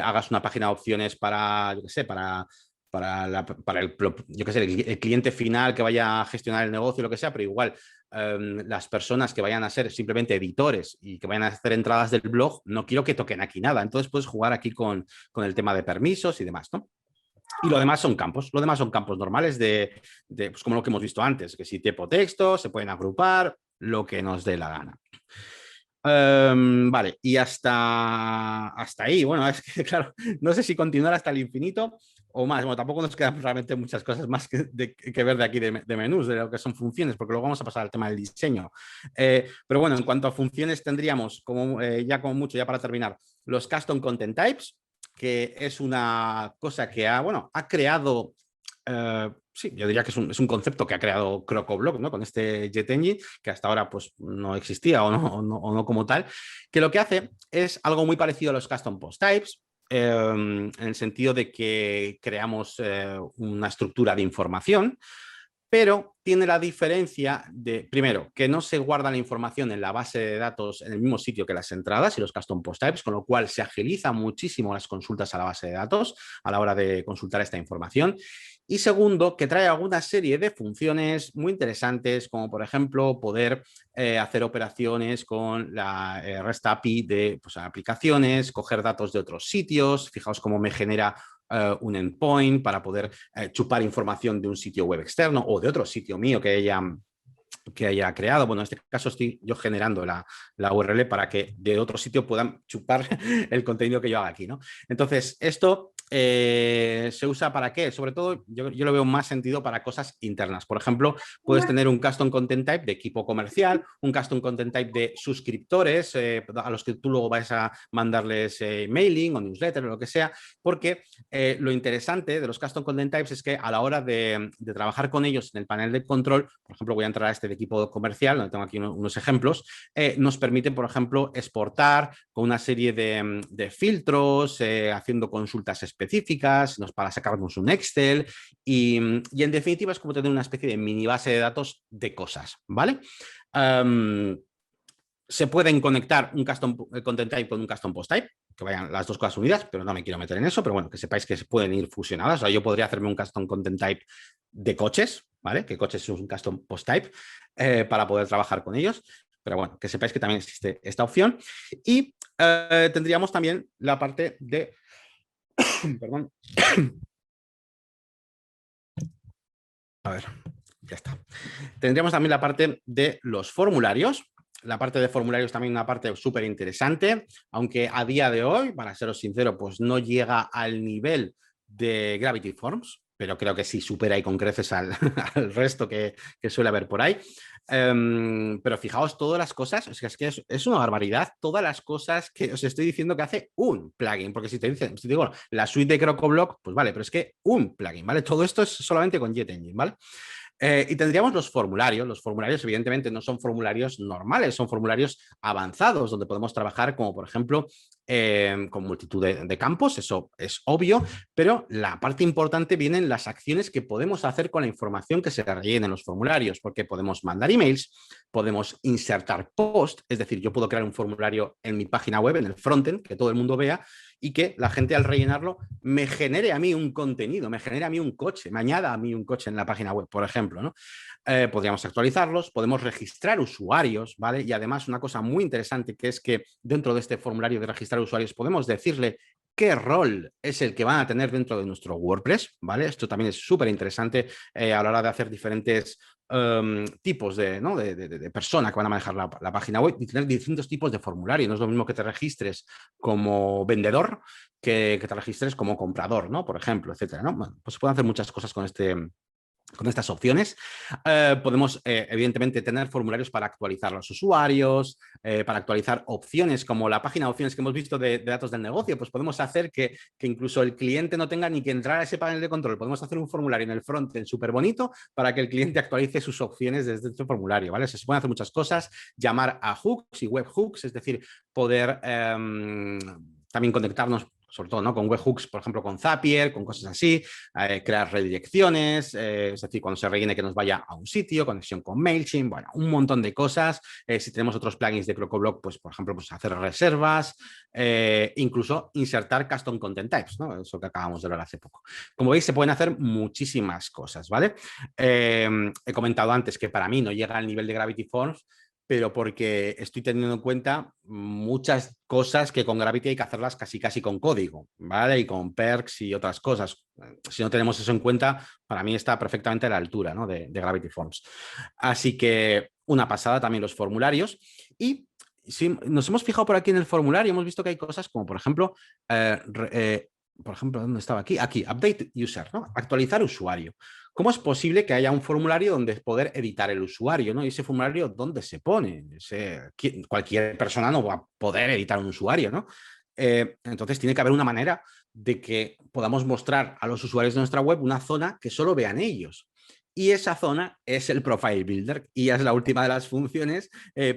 Speaker 2: hagas una página de opciones para, yo qué sé, para el cliente final que vaya a gestionar el negocio, lo que sea, pero igual las personas que vayan a ser simplemente editores y que vayan a hacer entradas del blog, no quiero que toquen aquí nada. Entonces puedes jugar aquí con el tema de permisos y demás, ¿no? Y lo demás son campos. Lo demás son campos normales pues como lo que hemos visto antes, que si tipo texto, se pueden agrupar, lo que nos dé la gana. Vale, y hasta ahí. Bueno, es que claro, no sé si continuar hasta el infinito o más. Bueno, tampoco nos quedan realmente muchas cosas más que ver de aquí de menús, de lo que son funciones, porque luego vamos a pasar al tema del diseño. Pero bueno, en cuanto a funciones tendríamos, como mucho, ya para terminar, los Custom Content Types, que es una cosa que ha creado... sí, yo diría que es un concepto que ha creado CrocoBlock, ¿no? Con este Jet Engine, que hasta ahora pues, no existía o no como tal, que lo que hace es algo muy parecido a los Custom Post Types, en el sentido de que creamos una estructura de información, pero tiene la diferencia de, primero, que no se guarda la información en la base de datos en el mismo sitio que las entradas y los custom post types, con lo cual se agiliza muchísimo las consultas a la base de datos a la hora de consultar esta información. Y segundo, que trae alguna serie de funciones muy interesantes, como por ejemplo poder hacer operaciones con la REST API de aplicaciones, coger datos de otros sitios. Fijaos cómo me genera un endpoint para poder chupar información de un sitio web externo o de otro sitio mío que haya creado. Bueno, en este caso estoy yo generando la URL para que de otro sitio puedan chupar el contenido que yo haga aquí, ¿no? Entonces, esto se usa para qué? Sobre todo, yo lo veo más sentido para cosas internas. Por ejemplo, puedes tener un custom content type de equipo comercial, un custom content type de suscriptores a los que tú luego vas a mandarles mailing o newsletter o lo que sea, porque lo interesante de los custom content types es que a la hora de trabajar con ellos en el panel de control, por ejemplo, voy a entrar a este de equipo comercial, donde tengo aquí unos ejemplos, nos permiten, por ejemplo, exportar con una serie de filtros, haciendo consultas específicas, para sacarnos un Excel y en definitiva es como tener una especie de mini base de datos de cosas, ¿vale? Se pueden conectar un custom content type con un custom post type, que vayan las dos cosas unidas, pero no me quiero meter en eso, pero bueno, que sepáis que se pueden ir fusionadas. O sea, yo podría hacerme un custom content type de coches, ¿vale? Que coches es un custom post type para poder trabajar con ellos. Pero bueno, que sepáis que también existe esta opción. Y tendríamos también la parte de... Perdón. A ver, ya está. Tendríamos también la parte de los formularios. La parte de formularios también una parte súper interesante, aunque a día de hoy, para seros sincero, pues no llega al nivel de Gravity Forms, pero creo que sí supera y con creces al resto que suele haber por ahí. Pero fijaos todas las cosas, es que es una barbaridad, todas las cosas que os estoy diciendo que hace un plugin, porque si te digo la suite de CrocoBlock, pues vale, pero es que un plugin, ¿vale? Todo esto es solamente con JetEngine, ¿vale? Y tendríamos los formularios. Los formularios, evidentemente, no son formularios normales, son formularios avanzados, donde podemos trabajar, como por ejemplo, con multitud de campos, eso es obvio, pero la parte importante viene en las acciones que podemos hacer con la información que se rellena en los formularios, porque podemos mandar emails, podemos insertar post, es decir, yo puedo crear un formulario en mi página web, en el frontend, que todo el mundo vea, y que la gente al rellenarlo me genere a mí un contenido, me genere a mí un coche, me añada a mí un coche en la página web, por ejemplo, ¿no? Podríamos actualizarlos, podemos registrar usuarios, ¿vale? Y además una cosa muy interesante que es que dentro de este formulario de registrar usuarios podemos decirle qué rol es el que van a tener dentro de nuestro WordPress, ¿vale? Esto también es súper interesante a la hora de hacer diferentes tipos de persona que van a manejar la página web y tener distintos tipos de formulario. No es lo mismo que te registres como vendedor que te registres como comprador, ¿no? Por ejemplo, etcétera, ¿no? Bueno, pues se pueden hacer muchas cosas con estas opciones. Podemos, evidentemente, tener formularios para actualizar los usuarios, para actualizar opciones, como la página de opciones que hemos visto de datos del negocio, pues podemos hacer que incluso el cliente no tenga ni que entrar a ese panel de control. Podemos hacer un formulario en el frontend súper bonito para que el cliente actualice sus opciones desde este formulario, ¿vale? Se pueden hacer muchas cosas, llamar a hooks y webhooks, es decir, poder también conectarnos sobre todo, ¿no? Con webhooks, por ejemplo, con Zapier, con cosas así, crear redirecciones, es decir, cuando se rellene que nos vaya a un sitio, conexión con MailChimp, bueno, un montón de cosas. Si tenemos otros plugins de CrocoBlock, pues, por ejemplo, pues hacer reservas, incluso insertar custom content types, ¿no? Eso que acabamos de ver hace poco. Como veis, se pueden hacer muchísimas cosas, ¿vale? He comentado antes que para mí no llega al nivel de Gravity Forms, pero porque estoy teniendo en cuenta muchas cosas que con Gravity hay que hacerlas casi con código, ¿vale? Y con perks y otras cosas. Si no tenemos eso en cuenta, para mí está perfectamente a la altura, ¿no? de Gravity Forms. Así que una pasada también los formularios. Y si nos hemos fijado por aquí en el formulario, hemos visto que hay cosas como, por ejemplo, ¿dónde estaba? Aquí, update user, ¿no? Actualizar usuario. ¿Cómo es posible que haya un formulario donde poder editar el usuario, ¿no? Y ese formulario, ¿dónde se pone? Cualquier persona no va a poder editar un usuario, ¿no? Entonces tiene que haber una manera de que podamos mostrar a los usuarios de nuestra web una zona que solo vean ellos. Y esa zona es el Profile Builder y es la última de las funciones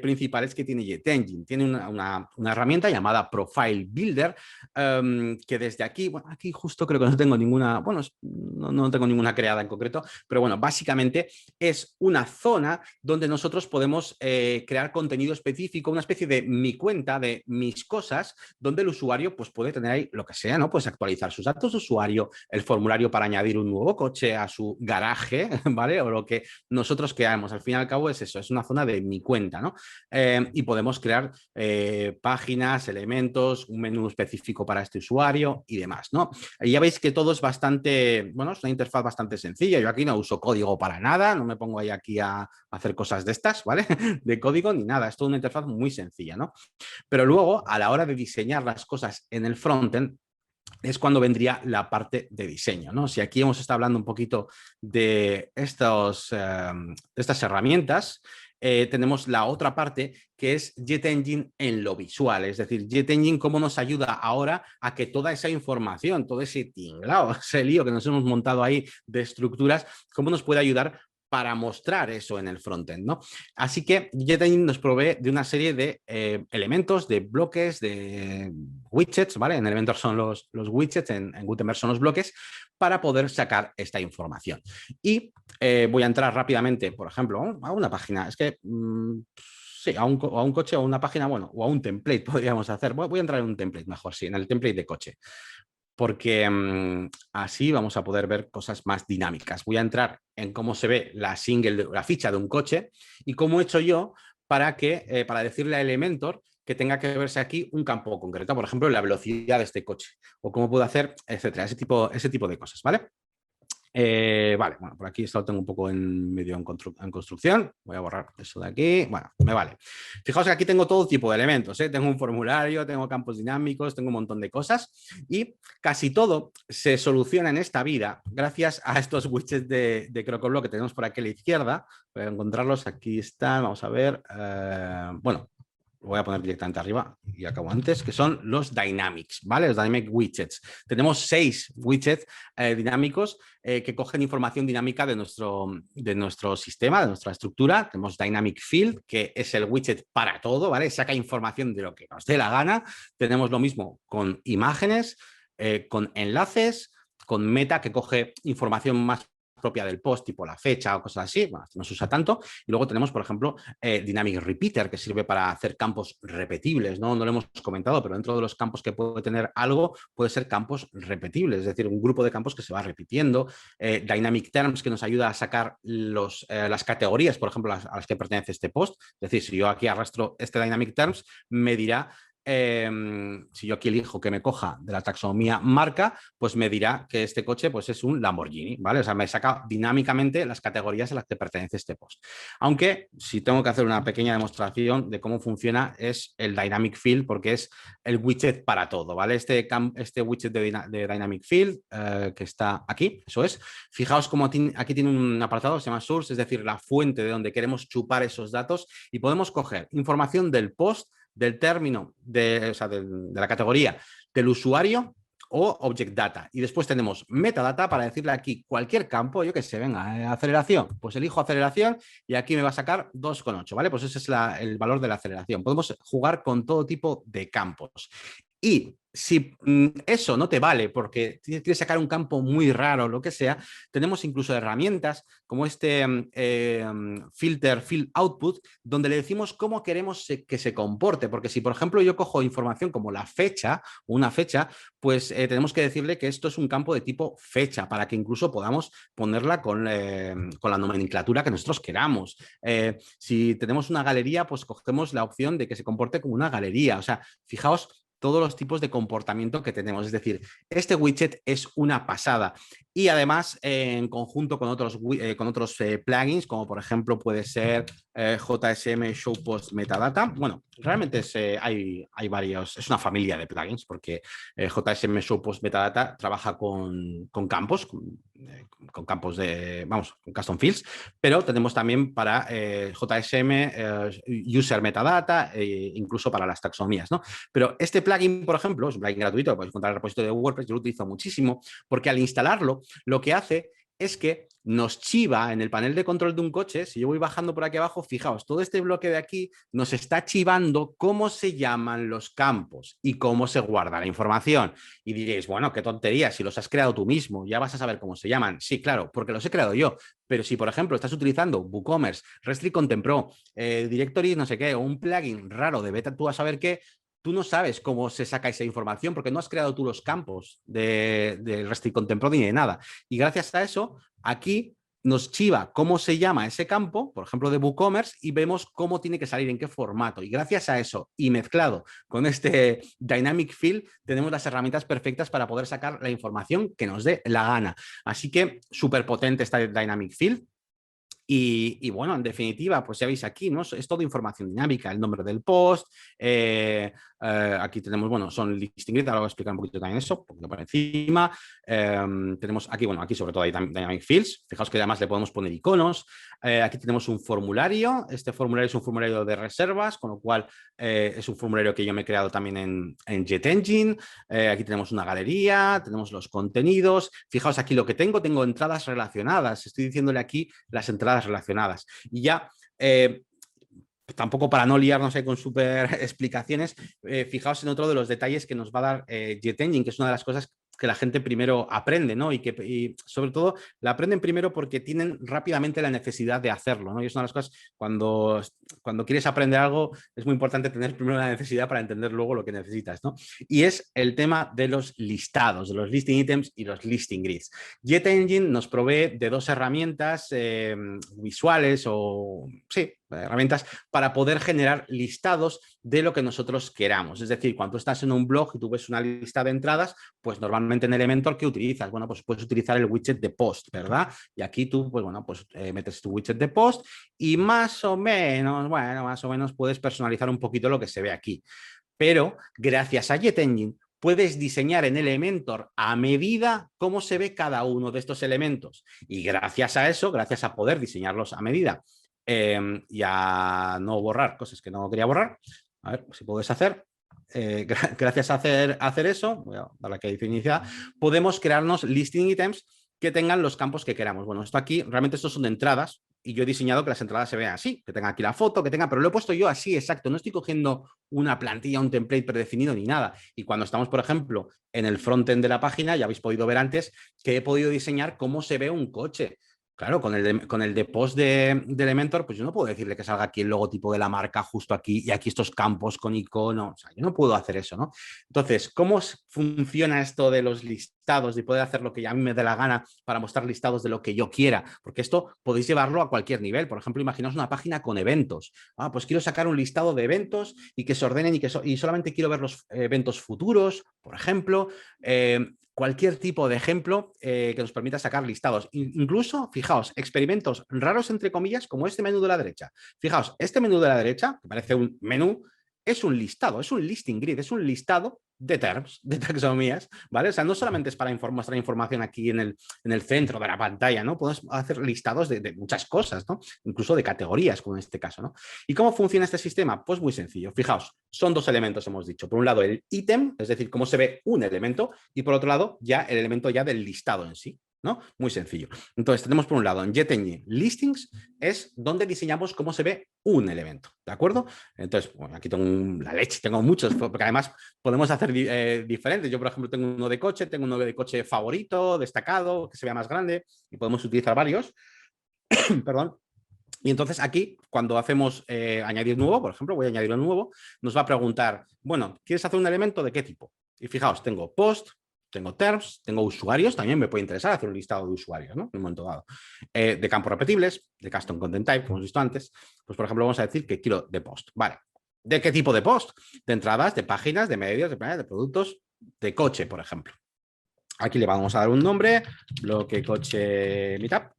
Speaker 2: principales que tiene JetEngine. Tiene una herramienta llamada Profile Builder que desde aquí, bueno, aquí justo creo que no tengo ninguna, bueno, no tengo ninguna creada en concreto, pero bueno, básicamente es una zona donde nosotros podemos crear contenido específico, una especie de mi cuenta, de mis cosas, donde el usuario pues puede tener ahí lo que sea, ¿no? Pues actualizar sus datos de usuario, el formulario para añadir un nuevo coche a su garaje, ¿vale? O lo que nosotros creamos. Al fin y al cabo es eso, es una zona de mi cuenta, ¿no? Y podemos crear páginas, elementos, un menú específico para este usuario y demás, ¿no? Y ya veis que todo es bastante, bueno, es una interfaz bastante sencilla. Yo aquí no uso código para nada, no me pongo ahí aquí a hacer cosas de estas, ¿vale? De código ni nada, es toda una interfaz muy sencilla, ¿no? Pero luego, a la hora de diseñar las cosas en el frontend, es cuando vendría la parte de diseño, ¿no? Si aquí hemos estado hablando un poquito de estas herramientas, tenemos la otra parte que es Jet Engine en lo visual, es decir, Jet Engine cómo nos ayuda ahora a que toda esa información, todo ese tinglao, ese lío que nos hemos montado ahí de estructuras, cómo nos puede ayudar para mostrar eso en el frontend, ¿no? Así que Jet Engine nos provee de una serie de elementos, de bloques, de widgets, ¿vale? En Elementor son los widgets, en Gutenberg son los bloques, para poder sacar esta información. Y voy a entrar rápidamente, por ejemplo, a una página. Es que sí, a un coche o a una página, bueno, o a un template podríamos hacer. Voy a entrar en un template mejor, sí, en el template de coche. Porque así vamos a poder ver cosas más dinámicas. Voy a entrar en cómo se ve la ficha de un coche y cómo he hecho yo para decirle a Elementor que tenga que verse aquí un campo concreto, por ejemplo, la velocidad de este coche o cómo puedo hacer, etcétera, ese tipo de cosas, ¿vale? Vale, bueno, por aquí esto lo tengo un poco en construcción. Voy a borrar eso de aquí. Bueno, me vale. Fijaos que aquí tengo todo tipo de elementos, ¿eh? Tengo un formulario, tengo campos dinámicos, tengo un montón de cosas y casi todo se soluciona en esta vida gracias a estos widgets de CrocoBlock que tenemos por aquí a la izquierda. Voy a encontrarlos, aquí están, vamos a ver. Bueno, lo voy a poner directamente arriba y acabo antes, que son los Dynamics, ¿vale? Los Dynamic Widgets. Tenemos 6 widgets dinámicos que cogen información dinámica de nuestro sistema, de nuestra estructura. Tenemos Dynamic Field, que es el widget para todo, ¿vale? Saca información de lo que nos dé la gana. Tenemos lo mismo con imágenes, con enlaces, con Meta, que coge información más propia del post, tipo la fecha o cosas así, bueno, no se usa tanto. Y luego tenemos, por ejemplo, Dynamic Repeater, que sirve para hacer campos repetibles, ¿no? No lo hemos comentado, pero dentro de los campos que puede tener algo, puede ser campos repetibles, es decir, un grupo de campos que se va repitiendo. Dynamic Terms, que nos ayuda a sacar las categorías, por ejemplo, a las que pertenece este post. Es decir, si yo aquí arrastro este Dynamic Terms, me dirá si yo aquí elijo que me coja de la taxonomía marca, pues me dirá que este coche pues es un Lamborghini, ¿vale? O sea, me saca dinámicamente las categorías a las que pertenece este post. Aunque si tengo que hacer una pequeña demostración de cómo funciona es el Dynamic Field, porque es el widget para todo, ¿vale? Este widget de Dynamic Field que está aquí, eso es. Fijaos cómo aquí tiene un apartado que se llama Source, es decir, la fuente de donde queremos chupar esos datos y podemos coger información del post, del término, de la categoría, del usuario o Object Data. Y después tenemos Metadata para decirle aquí cualquier campo, yo que sé, venga, aceleración, pues elijo aceleración y aquí me va a sacar 2,8, ¿vale? Pues ese es el valor de la aceleración. Podemos jugar con todo tipo de campos. Y si eso no te vale porque quieres sacar un campo muy raro o lo que sea, tenemos incluso herramientas como este filter field output, donde le decimos cómo queremos que se comporte. Porque si, por ejemplo, yo cojo información como la fecha, una fecha, pues tenemos que decirle que esto es un campo de tipo fecha para que incluso podamos ponerla con la nomenclatura que nosotros queramos. Si tenemos una galería, pues cogemos la opción de que se comporte como una galería. O sea, fijaos todos los tipos de comportamiento que tenemos. Es decir, este widget es una pasada. Y además, en conjunto con otros plugins, como por ejemplo puede ser JSM Show Post Metadata. Bueno, realmente hay varios, es una familia de plugins, porque JSM Show Post Metadata trabaja con campos, con campos con custom fields, pero tenemos también para JSM User Metadata, incluso para las taxonomías, ¿no? Pero este plugin, por ejemplo, es un plugin gratuito, lo podéis encontrar en el repositorio de WordPress, yo lo utilizo muchísimo, porque al instalarlo, lo que hace es que nos chiva en el panel de control de un coche. Si yo voy bajando por aquí abajo, fijaos, todo este bloque de aquí nos está chivando cómo se llaman los campos y cómo se guarda la información. Y diréis, bueno, qué tontería, si los has creado tú mismo, ya vas a saber cómo se llaman. Sí, claro, porque los he creado yo. Pero si, por ejemplo, estás utilizando WooCommerce, Restrict Content Pro, Directory, no sé qué, o un plugin raro de beta, tú vas a saber qué, tú no sabes cómo se saca esa información porque no has creado tú los campos de Restrict Content Pro ni de nada. Y gracias a eso, aquí nos chiva cómo se llama ese campo, por ejemplo, de WooCommerce, y vemos cómo tiene que salir, en qué formato. Y gracias a eso, y mezclado con este Dynamic Field, tenemos las herramientas perfectas para poder sacar la información que nos dé la gana. Así que súper potente está el Dynamic Field. Y bueno, en definitiva, pues ya veis aquí, ¿no? Es todo información dinámica, el nombre del post, aquí tenemos, bueno, son listing grid, ahora voy a explicar un poquito también eso, porque por encima. Tenemos aquí, bueno, aquí sobre todo hay Dynamic Fields, fijaos que además le podemos poner iconos. Aquí tenemos un formulario, este formulario es un formulario de reservas, con lo cual es un formulario que yo me he creado también en JetEngine. Aquí tenemos una galería, tenemos los contenidos, fijaos aquí lo que tengo entradas relacionadas, estoy diciéndole aquí las entradas relacionadas. Y ya, tampoco para no liarnos con súper explicaciones, fijaos en otro de los detalles que nos va a dar JetEngine, que es una de las cosas que la gente primero aprende, ¿no? Y sobre todo la aprenden primero porque tienen rápidamente la necesidad de hacerlo, ¿no? Y es una de las cosas, cuando quieres aprender algo, es muy importante tener primero la necesidad para entender luego lo que necesitas, ¿no? Y es el tema de los listados, de los listing items y los listing grids. JetEngine nos provee de dos herramientas visuales o, sí, herramientas para poder generar listados de lo que nosotros queramos. Es decir, cuando estás en un blog y tú ves una lista de entradas, pues normalmente en Elementor, ¿qué utilizas? Bueno, pues puedes utilizar el widget de post, ¿verdad? Y aquí tú, pues bueno, pues metes tu widget de post y más o menos, bueno, más o menos puedes personalizar un poquito lo que se ve aquí. Pero gracias a JetEngine puedes diseñar en Elementor a medida cómo se ve cada uno de estos elementos. Y gracias a eso, gracias a poder diseñarlos a medida, y a no borrar cosas que no quería borrar. A ver si puedes hacer. Gracias a hacer eso, voy a darle aquí a iniciar, podemos crearnos listing items que tengan los campos que queramos. Bueno, esto aquí, realmente estos son de entradas y yo he diseñado que las entradas se vean así, que tenga aquí la foto, que tenga, pero lo he puesto yo así, exacto. No estoy cogiendo una plantilla, un template predefinido ni nada. Y cuando estamos, por ejemplo, en el frontend de la página, ya habéis podido ver antes que he podido diseñar cómo se ve un coche. Claro, con el de post de Elementor, pues yo no puedo decirle que salga aquí el logotipo de la marca justo aquí y aquí estos campos con icono. O sea, yo no puedo hacer eso, ¿no? Entonces, ¿cómo funciona esto de los listados y poder hacer lo que a mí me dé la gana para mostrar listados de lo que yo quiera? Porque esto podéis llevarlo a cualquier nivel. Por ejemplo, imaginaos una página con eventos. Pues quiero sacar un listado de eventos y que se ordenen y solamente quiero ver los eventos futuros, por ejemplo. Cualquier tipo de ejemplo que nos permita sacar listados. Incluso, fijaos, experimentos raros, entre comillas, como este menú de la derecha. Fijaos, este menú de la derecha, que parece un menú, es un listado, es un listing grid, es un listado de terms, de taxonomías, ¿vale? O sea, no solamente es para mostrar información aquí en el centro de la pantalla, ¿no? Podemos hacer listados de muchas cosas, ¿no? Incluso de categorías, como en este caso, ¿no? ¿Y cómo funciona este sistema? Pues muy sencillo. Fijaos, son dos elementos, hemos dicho. Por un lado, el ítem, es decir, cómo se ve un elemento, y por otro lado, ya el elemento ya del listado en sí, ¿no? Muy sencillo. Entonces, tenemos por un lado en JetEngine Listings, es donde diseñamos cómo se ve un elemento, ¿de acuerdo? Entonces, bueno, aquí tengo la leche, tengo muchos, porque además podemos hacer diferentes. Yo, por ejemplo, tengo uno de coche favorito, destacado, que se vea más grande, y podemos utilizar varios. Perdón. Y entonces aquí, cuando hacemos añadir nuevo, por ejemplo, voy a añadir un nuevo, nos va a preguntar, bueno, ¿quieres hacer un elemento de qué tipo? Y fijaos, tengo post, tengo terms, tengo usuarios, también me puede interesar hacer un listado de usuarios, ¿no? En un momento dado. De campos repetibles, de custom content type, como hemos visto antes, pues por ejemplo vamos a decir que quiero de post. Vale. ¿De qué tipo de post? De entradas, de páginas, de medios, de productos, de coche, por ejemplo. Aquí le vamos a dar un nombre, bloque coche meetup.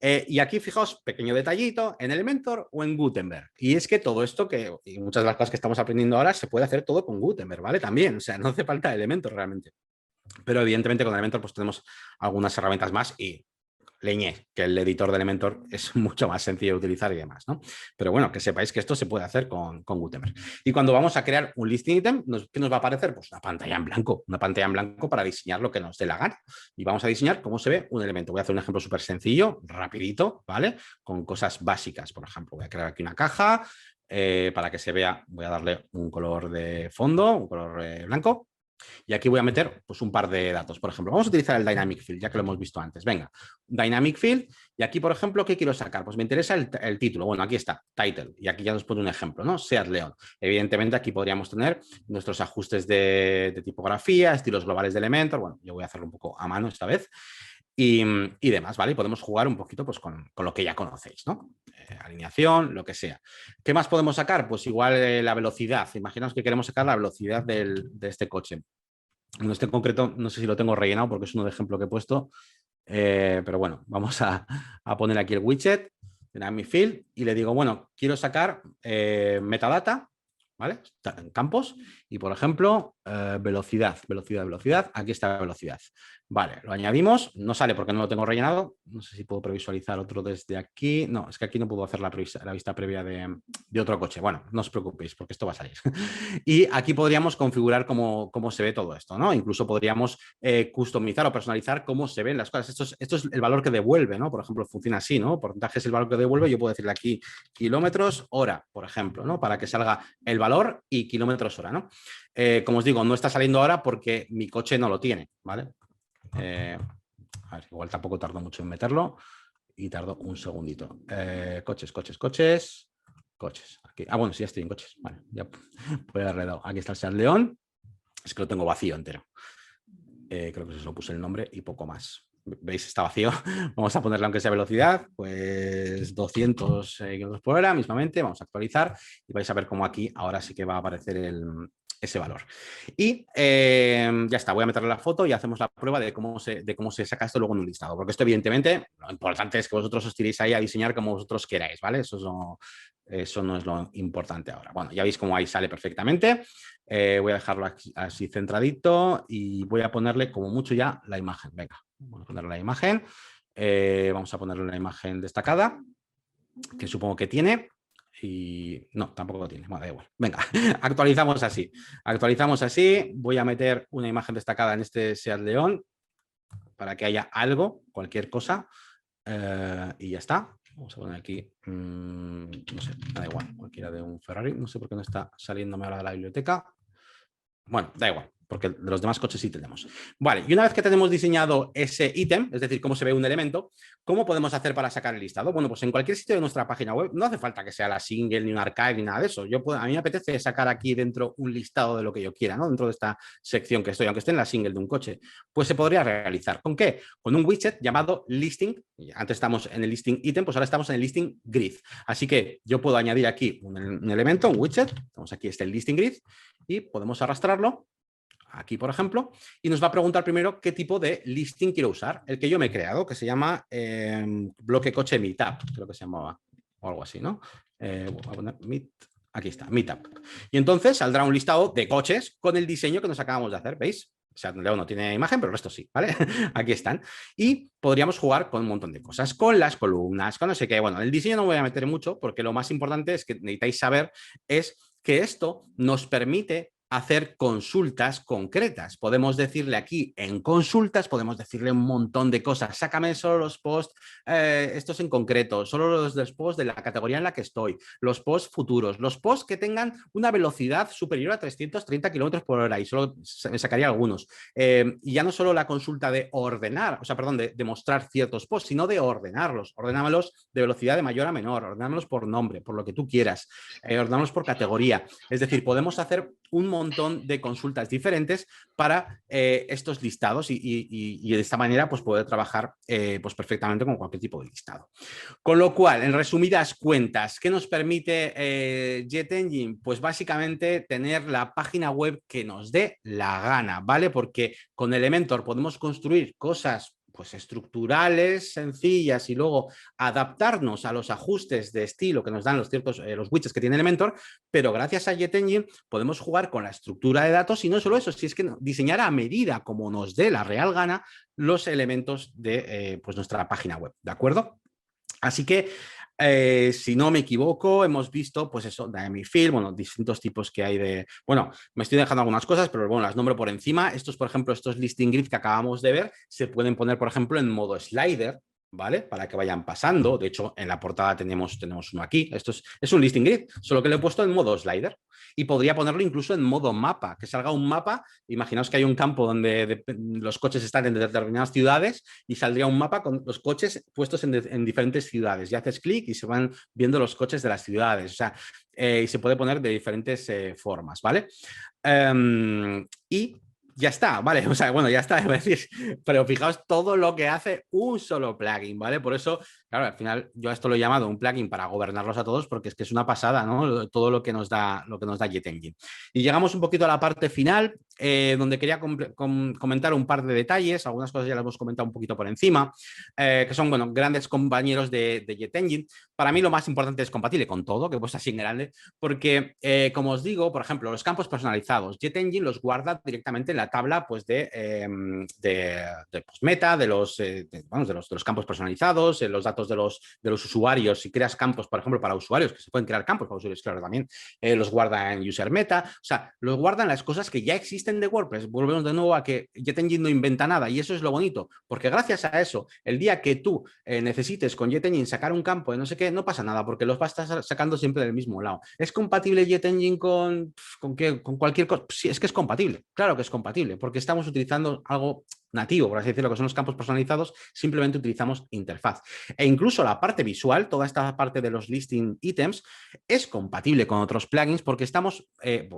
Speaker 2: Y aquí fijaos, pequeño detallito, en Elementor o en Gutenberg. Y es que todo esto, y muchas de las cosas que estamos aprendiendo ahora, se puede hacer todo con Gutenberg, ¿vale? También, o sea, no hace falta Elementor realmente. Pero evidentemente con Elementor pues tenemos algunas herramientas más y leñé, que el editor de Elementor es mucho más sencillo de utilizar y demás, ¿no? Pero bueno, que sepáis que esto se puede hacer con Gutenberg. Y cuando vamos a crear un listing item, ¿qué nos va a aparecer? Pues una pantalla en blanco para diseñar lo que nos dé la gana. Y vamos a diseñar cómo se ve un elemento. Voy a hacer un ejemplo súper sencillo, rapidito, ¿vale? Con cosas básicas. Por ejemplo, voy a crear aquí una caja para que se vea, voy a darle un color de fondo, un color blanco. Y aquí voy a meter pues, un par de datos. Por ejemplo, vamos a utilizar el Dynamic Field, ya que lo hemos visto antes. Venga, Dynamic Field. Y aquí, por ejemplo, ¿qué quiero sacar? Pues me interesa el título. Bueno, aquí está, Title. Y aquí ya nos pone un ejemplo, ¿no? Seat León. Evidentemente, aquí podríamos tener nuestros ajustes de tipografía, estilos globales de Elementor. Bueno, yo voy a hacerlo un poco a mano esta vez. Y demás, ¿vale? Y podemos jugar un poquito pues, con lo que ya conocéis, ¿no? Alineación, lo que sea. ¿Qué más podemos sacar? Pues igual la velocidad. Imaginaos que queremos sacar la velocidad de este coche. En este concreto, no sé si lo tengo rellenado porque es uno de ejemplo que he puesto. Pero bueno, vamos a poner aquí el widget en mi field y le digo, bueno, quiero sacar metadata, ¿vale? En campos y, por ejemplo, velocidad. Aquí está la velocidad. Vale, lo añadimos, no sale porque no lo tengo rellenado. No sé si puedo previsualizar otro desde aquí. No, es que aquí no puedo hacer la vista previa de otro coche. Bueno, no os preocupéis porque esto va a salir. Y aquí podríamos configurar cómo se ve todo esto, ¿no? Incluso podríamos customizar o personalizar cómo se ven las cosas. Esto es el valor que devuelve, ¿no? Por ejemplo, funciona así, ¿no? Porcentaje es el valor que devuelve. Yo puedo decirle aquí kilómetros hora, por ejemplo, ¿no? Para que salga el valor y kilómetros hora, ¿no? Como os digo, no está saliendo ahora porque mi coche no lo tiene, ¿vale? A ver, igual tampoco tardo mucho en meterlo y tardo un segundito. Coches. Aquí. Bueno, sí, ya estoy en coches. Vale, ya puedo darle dado. Aquí está el Seat León. Es que lo tengo vacío entero. Creo que se lo puse el nombre y poco más. ¿Veis? Está vacío. Vamos a ponerle, aunque sea velocidad, pues 200 km por hora mismamente. Vamos a actualizar y vais a ver cómo aquí ahora sí que va a aparecer ese valor. Y ya está, voy a meterle la foto y hacemos la prueba de cómo se saca esto luego en un listado. Porque esto, evidentemente, lo importante es que vosotros os tiréis ahí a diseñar como vosotros queráis, ¿vale? Eso no es lo importante ahora. Bueno, ya veis cómo ahí sale perfectamente. Voy a dejarlo aquí, así centradito y voy a ponerle como mucho ya la imagen. Venga, vamos a ponerle la imagen. Vamos a ponerle una imagen destacada, que supongo que tiene. Y no, tampoco lo tiene. Bueno, da igual. Venga, actualizamos así. Voy a meter una imagen destacada en este Seat León para que haya algo, cualquier cosa. Y ya está. Vamos a poner aquí, no sé, da igual, cualquiera de un Ferrari. No sé por qué no está saliéndome ahora de la biblioteca. Bueno, da igual, porque de los demás coches sí tenemos. Vale, y una vez que tenemos diseñado ese ítem, es decir, cómo se ve un elemento, ¿cómo podemos hacer para sacar el listado? Bueno, pues en cualquier sitio de nuestra página web, no hace falta que sea la single, ni un archive, ni nada de eso. A mí me apetece sacar aquí dentro un listado de lo que yo quiera, ¿no? Dentro de esta sección que estoy, aunque esté en la single de un coche, pues se podría realizar. ¿Con qué? Con un widget llamado listing. Antes estamos en el listing ítem, pues ahora estamos en el listing grid. Así que yo puedo añadir aquí un elemento, un widget. Tenemos aquí el listing grid y podemos arrastrarlo aquí, por ejemplo, y nos va a preguntar primero qué tipo de listing quiero usar. El que yo me he creado, que se llama bloque coche Meetup, creo que se llamaba, o algo así, ¿no? Voy a poner aquí está, Meetup. Y entonces saldrá un listado de coches con el diseño que nos acabamos de hacer, ¿veis? O sea, no tiene imagen, pero el resto sí, ¿vale? Aquí están. Y podríamos jugar con un montón de cosas, con las columnas, con no sé qué. Bueno, el diseño no voy a meter mucho porque lo más importante es que necesitáis saber es que esto nos permite hacer consultas concretas. Podemos decirle aquí en consultas, podemos decirle un montón de cosas. Sácame solo los posts, estos en concreto, solo los posts de la categoría en la que estoy, los posts futuros, los posts que tengan una velocidad superior a 330 km por hora y solo me sacaría algunos. Y ya no solo la consulta de ordenar, o sea, perdón, de mostrar ciertos posts, sino de ordenarlos. Ordenámelos de velocidad de mayor a menor, ordenámelos por nombre, por lo que tú quieras, ordenámelos por categoría. Es decir, podemos hacer un montón de consultas diferentes para estos listados y de esta manera pues poder trabajar pues perfectamente con cualquier tipo de listado. Con lo cual, en resumidas cuentas, ¿qué nos permite JetEngine? Pues básicamente tener la página web que nos dé la gana, ¿vale? Porque con Elementor podemos construir cosas pues estructurales, sencillas y luego adaptarnos a los ajustes de estilo que nos dan los widgets que tiene Elementor, pero gracias a JetEngine podemos jugar con la estructura de datos y no solo eso, si es que diseñar a medida como nos dé la real gana los elementos de pues nuestra página web, ¿de acuerdo? Así que si no me equivoco, hemos visto, pues eso, Dynamic Field, bueno, distintos tipos que hay de... Bueno, me estoy dejando algunas cosas, pero bueno, las nombro por encima. Estos, por ejemplo, estos listing grid que acabamos de ver, se pueden poner, por ejemplo, en modo slider, ¿vale? Para que vayan pasando. De hecho, en la portada tenemos uno aquí. Esto es un listing grid, solo que lo he puesto en modo slider. Y podría ponerlo incluso en modo mapa, que salga un mapa. Imaginaos que hay un campo donde los coches están en determinadas ciudades y saldría un mapa con los coches puestos en diferentes ciudades. Y haces clic y se van viendo los coches de las ciudades. O sea, y se puede poner de diferentes formas, ¿vale? Y ya está, ¿vale? O sea, bueno, ya está, es decir, pero fijaos todo lo que hace un solo plugin, ¿vale? Por eso Claro, al final yo a esto lo he llamado un plugin para gobernarlos a todos porque es que es una pasada, ¿no? Todo lo que nos da JetEngine. Y llegamos un poquito a la parte final, donde quería comentar un par de detalles, algunas cosas ya las hemos comentado un poquito por encima, que son, bueno, grandes compañeros de JetEngine. Para mí lo más importante es compatible con todo, que he puesto así en grande, porque, como os digo, por ejemplo, los campos personalizados, JetEngine los guarda directamente en la tabla pues, de Postmeta, de los campos personalizados, los datos de los usuarios. Si creas campos, por ejemplo, para usuarios, que se pueden crear campos para usuarios, claro, también los guarda en user meta. O sea, los guardan las cosas que ya existen de WordPress. Volvemos de nuevo a que JetEngine no inventa nada y eso es lo bonito, porque gracias a eso, el día que tú necesites con JetEngine sacar un campo de no sé qué, no pasa nada, porque los vas a estar sacando siempre del mismo lado. ¿Es compatible JetEngine con cualquier cosa? Sí, es que es compatible. Claro que es compatible, porque estamos utilizando algo nativo, por así decirlo, que son los campos personalizados, simplemente utilizamos interfaz. E incluso la parte visual, toda esta parte de los listing items, es compatible con otros plugins porque estamos,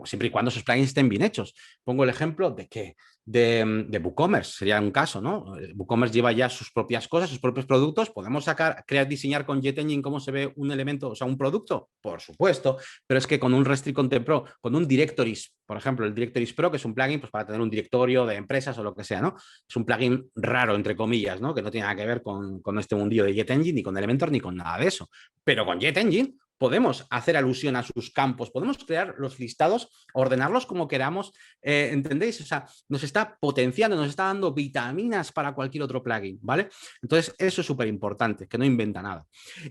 Speaker 2: siempre y cuando esos plugins estén bien hechos. Pongo el ejemplo de que de WooCommerce, sería un caso, ¿no? WooCommerce lleva ya sus propias cosas, sus propios productos. ¿Podemos diseñar con JetEngine cómo se ve un elemento, o sea, un producto? Por supuesto, pero es que con un Restrict Content Pro, con un Directories, por ejemplo, el Directories Pro, que es un plugin pues, para tener un directorio de empresas o lo que sea, ¿no? Es un plugin raro, entre comillas, ¿no? Que no tiene nada que ver con este mundillo de JetEngine, ni con Elementor, ni con nada de eso. Pero con JetEngine podemos hacer alusión a sus campos, podemos crear los listados, ordenarlos como queramos, ¿entendéis? O sea, nos está potenciando, nos está dando vitaminas para cualquier otro plugin, ¿vale? Entonces, eso es súper importante, que no inventa nada.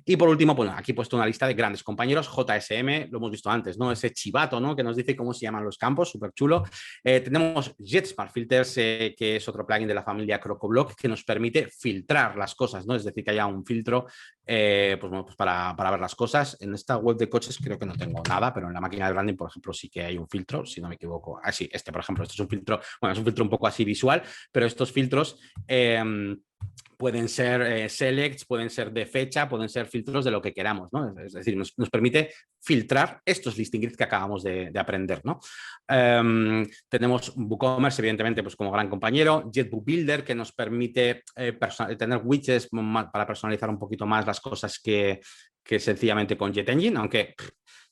Speaker 2: Y por último, bueno, aquí he puesto una lista de grandes compañeros, JSM, lo hemos visto antes, ¿no? Ese chivato, ¿no? Que nos dice cómo se llaman los campos, súper chulo. Tenemos JetSmart Filters, que es otro plugin de la familia CrocoBlock, que nos permite filtrar las cosas, ¿no? Es decir, que haya un filtro pues, bueno, pues para ver las cosas. En esta web de coches creo que no tengo nada, pero en la máquina de branding, por ejemplo, sí que hay un filtro, si no me equivoco. Ah, sí, por ejemplo, este es un filtro, bueno, es un filtro un poco así visual, pero estos filtros pueden ser selects, pueden ser de fecha, pueden ser filtros de lo que queramos, ¿no? Es decir, nos permite filtrar estos listing grids que acabamos de aprender, ¿no? Tenemos WooCommerce, evidentemente, pues como gran compañero, JetBook Builder, que nos permite tener widgets para personalizar un poquito más las cosas que sencillamente con JetEngine, aunque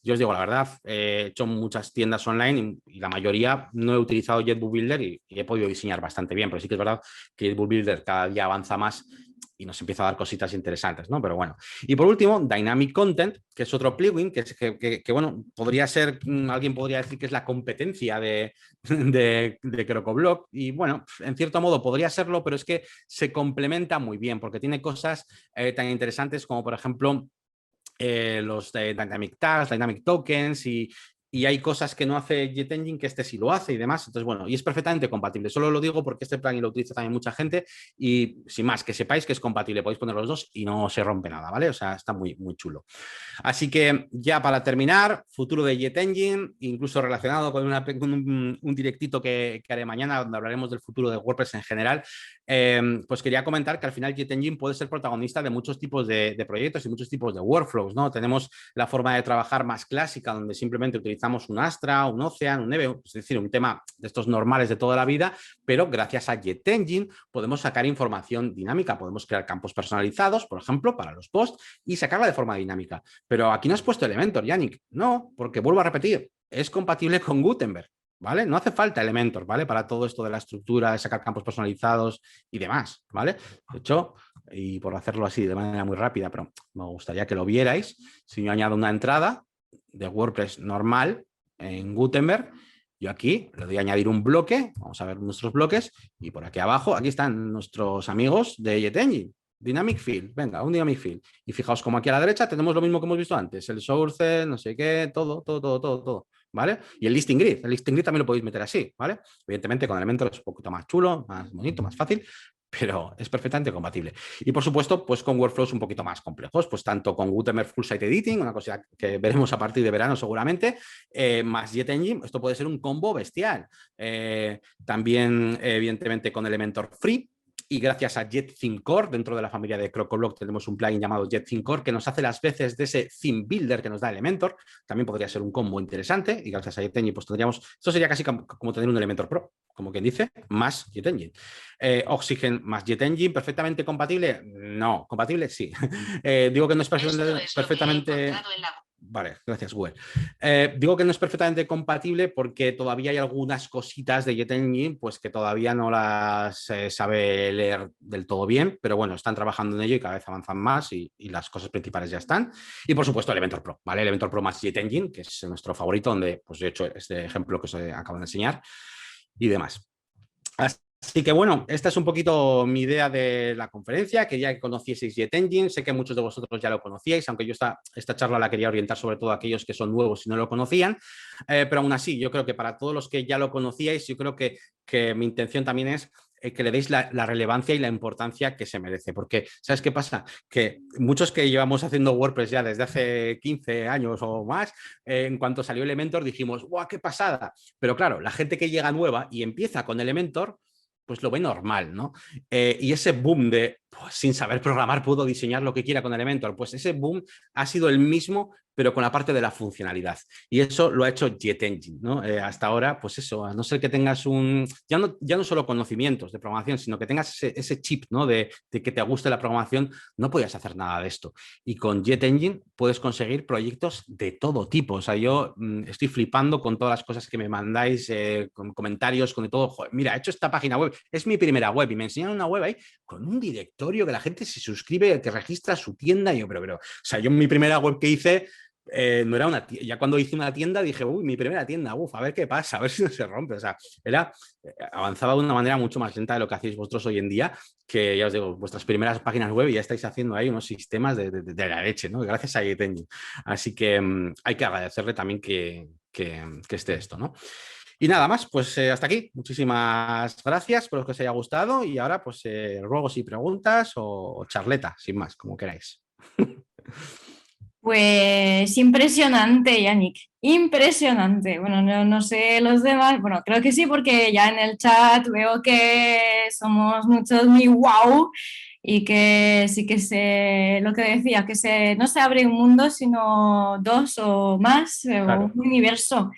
Speaker 2: yo os digo la verdad, he hecho muchas tiendas online y la mayoría no he utilizado JetBook Builder y he podido diseñar bastante bien, pero sí que es verdad que JetBook Builder cada día avanza más y nos empieza a dar cositas interesantes, ¿no? Pero bueno. Y por último, Dynamic Content, que es otro plugin que bueno, podría ser, alguien podría decir que es la competencia de CrocoBlock y bueno, en cierto modo podría serlo, pero es que se complementa muy bien porque tiene cosas tan interesantes como, por ejemplo, los Dynamic Tags, Dynamic Tokens y hay cosas que no hace JetEngine que este sí lo hace y demás. Entonces, bueno, y es perfectamente compatible. Solo lo digo porque este plugin lo utiliza también mucha gente y sin más, que sepáis que es compatible. Podéis poner los dos y no se rompe nada, ¿vale? O sea, está muy, muy chulo. Así que ya para terminar, futuro de JetEngine, incluso relacionado con un directito que haré mañana donde hablaremos del futuro de WordPress en general, pues quería comentar que al final JetEngine puede ser protagonista de muchos tipos de proyectos y muchos tipos de workflows, ¿no? Tenemos la forma de trabajar más clásica donde simplemente utilizamos un Astra, un Ocean, un Neve, es decir, un tema de estos normales de toda la vida, pero gracias a JetEngine podemos sacar información dinámica, podemos crear campos personalizados, por ejemplo, para los posts y sacarla de forma dinámica. Pero aquí no has puesto Elementor, Yannick. No, porque vuelvo a repetir, es compatible con Gutenberg, ¿vale? No hace falta Elementor, ¿vale? Para todo esto de la estructura, de sacar campos personalizados y demás, ¿vale? De hecho, y por hacerlo así de manera muy rápida, pero me gustaría que lo vierais, si yo añado una entrada de WordPress normal en Gutenberg, yo aquí le doy a añadir un bloque, vamos a ver nuestros bloques, y por aquí abajo, aquí están nuestros amigos de JetEngine. Dynamic Field, venga, un Dynamic Field. Y fijaos como aquí a la derecha tenemos lo mismo que hemos visto antes, el source, no sé qué, todo, ¿vale? Y el listing grid también lo podéis meter así, ¿vale? Evidentemente con Elementor es un poquito más chulo, más bonito, más fácil, pero es perfectamente compatible. Y por supuesto, pues con workflows un poquito más complejos, pues tanto con Gutenberg Full Site Editing, una cosa que veremos a partir de verano seguramente, más JetEngine, esto puede ser un combo bestial. También, evidentemente, con Elementor Free. Y gracias a JetTheme Core, dentro de la familia de CrocoBlock tenemos un plugin llamado JetTheme Core que nos hace las veces de ese theme builder que nos da Elementor. También podría ser un combo interesante y gracias a JetEngine pues tendríamos, esto sería casi como tener un Elementor Pro, como quien dice, más JetEngine. Oxygen más JetEngine, perfectamente compatible, No, compatible sí. Digo que no es perfectamente... Vale, gracias Google. Digo que no es perfectamente compatible porque todavía hay algunas cositas de Jet Engine pues que todavía no las sabe leer del todo bien, pero bueno, están trabajando en ello y cada vez avanzan más y las cosas principales ya están. Y por supuesto Elementor Pro, ¿vale? Elementor Pro más Jet Engine, que es nuestro favorito, donde pues he hecho este ejemplo que os acabo de enseñar y demás. Así que bueno, esta es un poquito mi idea de la conferencia. Quería que conocieseis Jet Engine. Sé que muchos de vosotros ya lo conocíais, aunque yo esta charla la quería orientar sobre todo a aquellos que son nuevos y no lo conocían. Pero aún así, yo creo que para todos los que ya lo conocíais, yo creo que mi intención también es que le deis la relevancia y la importancia que se merece. Porque, ¿sabes qué pasa? Que muchos que llevamos haciendo WordPress ya desde hace 15 años o más, en cuanto salió Elementor dijimos, ¡guau, qué pasada! Pero claro, la gente que llega nueva y empieza con Elementor, pues lo ve normal, ¿no? Y ese boom de, pues, sin saber programar, puedo diseñar lo que quiera con Elementor, pues ese boom ha sido el mismo, pero con la parte de la funcionalidad. Y eso lo ha hecho Jet Engine, ¿no? Hasta ahora, pues eso, a no ser que tengas ya no solo conocimientos de programación, sino que tengas ese chip, ¿no? De que te guste la programación, no podías hacer nada de esto. Y con Jet Engine puedes conseguir proyectos de todo tipo. O sea, yo estoy flipando con todas las cosas que me mandáis, con comentarios, con todo. Joder, mira, he hecho esta página web, es mi primera web y me enseñan una web ahí con un directorio que la gente se suscribe, que registra su tienda. Y yo, pero, o sea, yo mi primera web que hice no era una tienda. Ya cuando hice una tienda dije, uy, mi primera tienda, a ver qué pasa, a ver si no se rompe. O sea, avanzaba de una manera mucho más lenta de lo que hacéis vosotros hoy en día, que ya os digo, vuestras primeras páginas web y ya estáis haciendo ahí unos sistemas de la leche, ¿no? Gracias a Jet Engine. Así que hay que agradecerle también que esté esto, ¿no? Y nada más, pues hasta aquí. Muchísimas gracias, espero que os haya gustado y ahora pues ruegos y preguntas o charleta, sin más, como queráis.
Speaker 1: Pues impresionante, Yannick, impresionante. Bueno, no sé los demás, bueno, creo que sí, porque ya en el chat veo que somos muchos muy wow y que sí que lo que decía, que no se abre un mundo, sino dos o más,
Speaker 2: Claro.
Speaker 1: o un universo.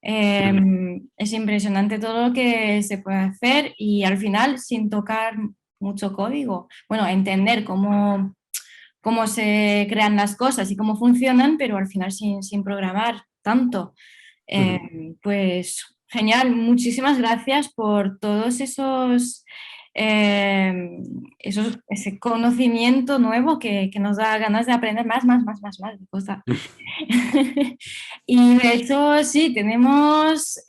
Speaker 1: Es impresionante todo lo que se puede hacer y al final sin tocar mucho código. Bueno, entender cómo se crean las cosas y cómo funcionan, pero al final sin programar tanto. Pues genial, muchísimas gracias por todos ese conocimiento nuevo que nos da ganas de aprender más de cosas. Y de hecho, sí, tenemos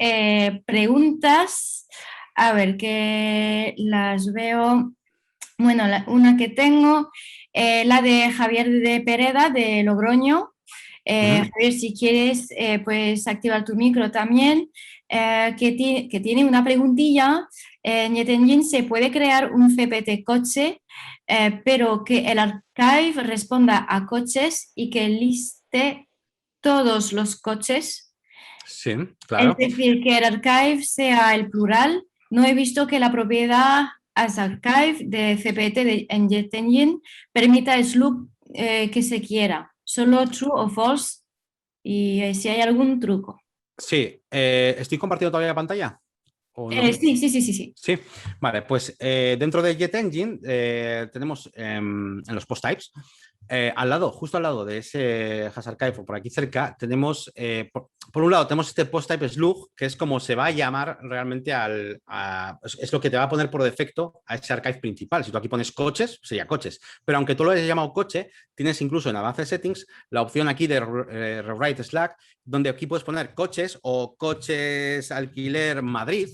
Speaker 1: preguntas. A ver, que las veo. Bueno, una que tengo, la de Javier de Pereda, de Logroño. Javier, si quieres, puedes activar tu micro también, que tiene una preguntilla. En Jet Engine se puede crear un CPT coche, pero que el archive responda a coches y que liste todos los coches.
Speaker 2: Sí, claro.
Speaker 1: Es decir, que el archive sea el plural. No he visto que la propiedad as archive de CPT en Jet Engine permita el loop que se quiera. Solo true o false y si hay algún truco.
Speaker 2: Sí, ¿estoy compartiendo todavía la pantalla? ¿O no?
Speaker 1: Sí.
Speaker 2: Sí, vale, pues dentro de Jet Engine tenemos en los post types, justo al lado de ese hash archive o por aquí cerca, tenemos, por un lado, tenemos este post type slug, que es como se va a llamar realmente es lo que te va a poner por defecto a ese archive principal. Si tú aquí pones coches, sería coches, pero aunque tú lo hayas llamado coche, tienes incluso en Advanced Settings la opción aquí de Rewrite Slack, donde aquí puedes poner coches o coches alquiler Madrid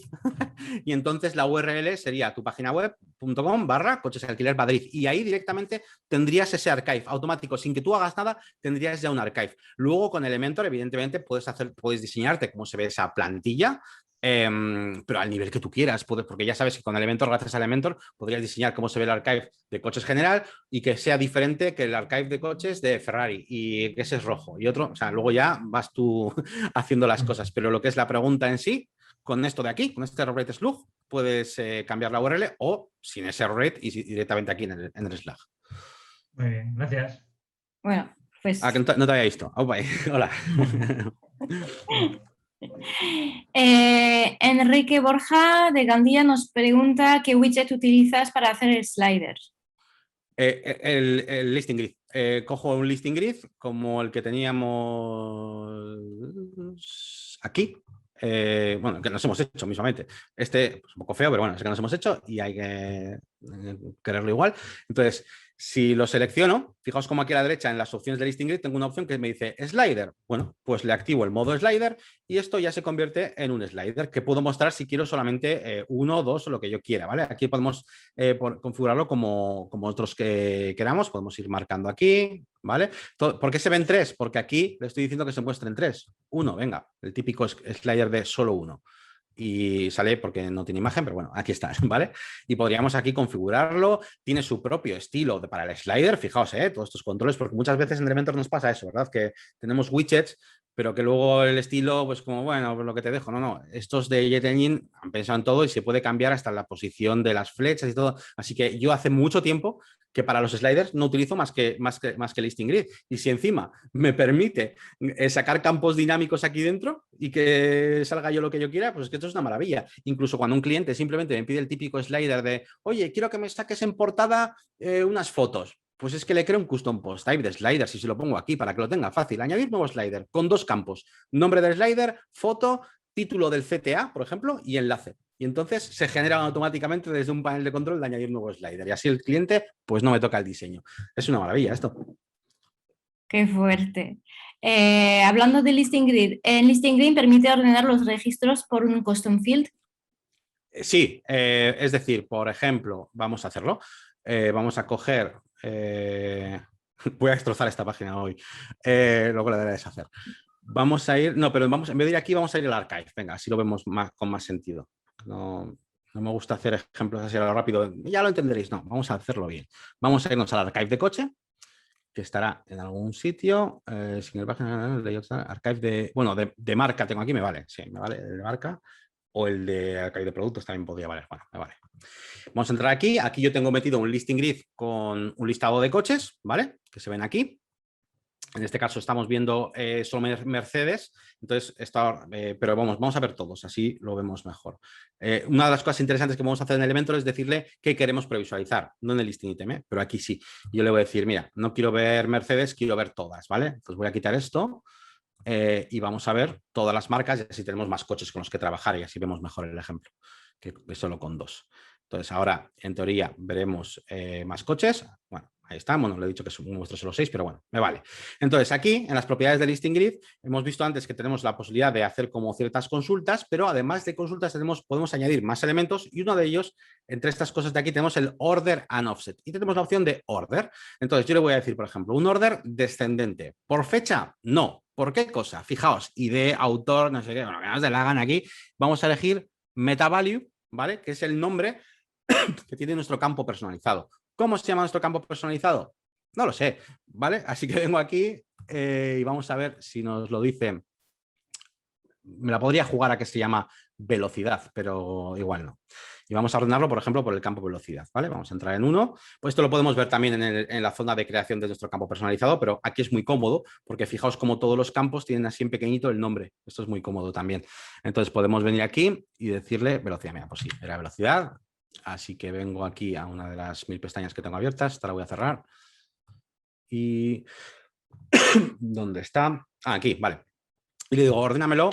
Speaker 2: y entonces la URL sería tu página web.com/coches alquiler Madrid y ahí directamente tendrías ese archive automático, sin que tú hagas nada, tendrías ya un archive. Luego con Elementor, evidentemente, puedes diseñarte cómo se ve esa plantilla, pero al nivel que tú quieras, porque ya sabes que con Elementor, gracias a Elementor, podrías diseñar cómo se ve el archive de coches general y que sea diferente que el archive de coches de Ferrari y que ese es rojo y otro, o sea, luego ya vas tú haciendo las cosas, pero lo que es la pregunta en sí, con esto de aquí, con este rewrite slug, puedes cambiar la URL o sin ese rewrite y directamente aquí en el Slack.
Speaker 6: Muy bien, gracias.
Speaker 1: Bueno, pues...
Speaker 2: que no te había visto. Hola.
Speaker 1: Enrique Borja de Gandía nos pregunta qué widget utilizas para hacer el slider.
Speaker 2: El listing grid. Cojo un listing grid como el que teníamos aquí. Bueno, que nos hemos hecho mismamente. Este es un poco feo, pero bueno, es que nos hemos hecho y hay que quererlo igual. Entonces, si lo selecciono, fijaos como aquí a la derecha en las opciones de listing grid tengo una opción que me dice slider. Bueno, pues le activo el modo slider y esto ya se convierte en un slider que puedo mostrar si quiero solamente uno, dos o lo que yo quiera, ¿vale? Aquí podemos configurarlo como otros que queramos. Podemos ir marcando aquí, ¿vale? ¿Por qué se ven tres? Porque aquí le estoy diciendo que se muestren tres. Uno, venga, el típico slider de solo uno. Y sale porque no tiene imagen, pero bueno, aquí está, ¿vale? Y podríamos aquí configurarlo, tiene su propio estilo para el slider, fijaos, todos estos controles, porque muchas veces en Elementor nos pasa eso, ¿verdad? Que tenemos widgets, pero que luego el estilo, pues como, bueno, pues lo que te dejo, no, estos de Jet Engine han pensado en todo y se puede cambiar hasta la posición de las flechas y todo, así que yo hace mucho tiempo que para los sliders no utilizo más que listing grid, y si encima me permite sacar campos dinámicos aquí dentro y que salga yo lo que yo quiera, pues es que esto es una maravilla. Incluso cuando un cliente simplemente me pide el típico slider de, oye, quiero que me saques en portada unas fotos, pues es que le creo un custom post type de slider, si se lo pongo aquí para que lo tenga fácil, añadir nuevo slider con dos campos, nombre del slider, foto, título del CTA, por ejemplo, y enlace. Y entonces se genera automáticamente desde un panel de control de añadir nuevo slider. Y así el cliente, pues no me toca el diseño. Es una maravilla esto.
Speaker 1: Qué fuerte. Hablando de listing grid, ¿en listing grid permite ordenar los registros por un custom field?
Speaker 2: Sí, es decir, por ejemplo, vamos a hacerlo. Vamos a coger... voy a destrozar esta página hoy. Luego la daré a deshacer. Vamos a ir... No, pero vamos, en vez de ir aquí, vamos a ir al archive. Venga, así lo vemos con más sentido. No me gusta hacer ejemplos así a lo rápido. Ya lo entenderéis. No, vamos a hacerlo bien. Vamos a irnos al archive de coche, que estará en algún sitio. Sin el página de archive de... Bueno, de marca tengo aquí, me vale. Sí, me vale el de marca. O el de archive de productos también podría valer. Bueno, me vale. Vamos a entrar aquí. Aquí yo tengo metido un listing grid con un listado de coches, ¿vale? Que se ven aquí. En este caso estamos viendo solo Mercedes, entonces pero vamos a ver todos, así lo vemos mejor. Una de las cosas interesantes que vamos a hacer en Elementor es decirle qué queremos previsualizar, no en el listing item, pero aquí sí. Yo le voy a decir, mira, no quiero ver Mercedes, quiero ver todas, ¿vale? Entonces voy a quitar esto y vamos a ver todas las marcas y así tenemos más coches con los que trabajar y así vemos mejor el ejemplo, que solo con dos. Entonces ahora, en teoría, veremos más coches. Bueno, ahí está. Bueno, le he dicho que muestro solo 6, pero bueno, me vale. Entonces aquí, en las propiedades del listing grid, hemos visto antes que tenemos la posibilidad de hacer como ciertas consultas, pero además de consultas podemos añadir más elementos y uno de ellos, entre estas cosas de aquí, tenemos el order and offset y tenemos la opción de order. Entonces yo le voy a decir, por ejemplo, un order descendente. ¿Por fecha? No. ¿Por qué cosa? Fijaos, ID, autor, no sé qué, bueno, que nos dé la gana aquí. Vamos a elegir meta value, ¿vale? Que es el nombre que tiene nuestro campo personalizado. ¿Cómo se llama nuestro campo personalizado? No lo sé, ¿vale? Así que vengo aquí y vamos a ver si nos lo dice. Me la podría jugar a que se llama velocidad, pero igual no. Y vamos a ordenarlo, por ejemplo, por el campo velocidad, ¿vale? Vamos a entrar en uno. Pues esto lo podemos ver también en la zona de creación de nuestro campo personalizado, pero aquí es muy cómodo porque fijaos como todos los campos tienen así en pequeñito el nombre. Esto es muy cómodo también. Entonces podemos venir aquí y decirle velocidad. Mira, pues sí, era velocidad. Así que vengo aquí a una de las 1000 pestañas que tengo abiertas. Esta la voy a cerrar. Y... ¿dónde está? Ah, aquí, vale. Y le digo, ordénamelo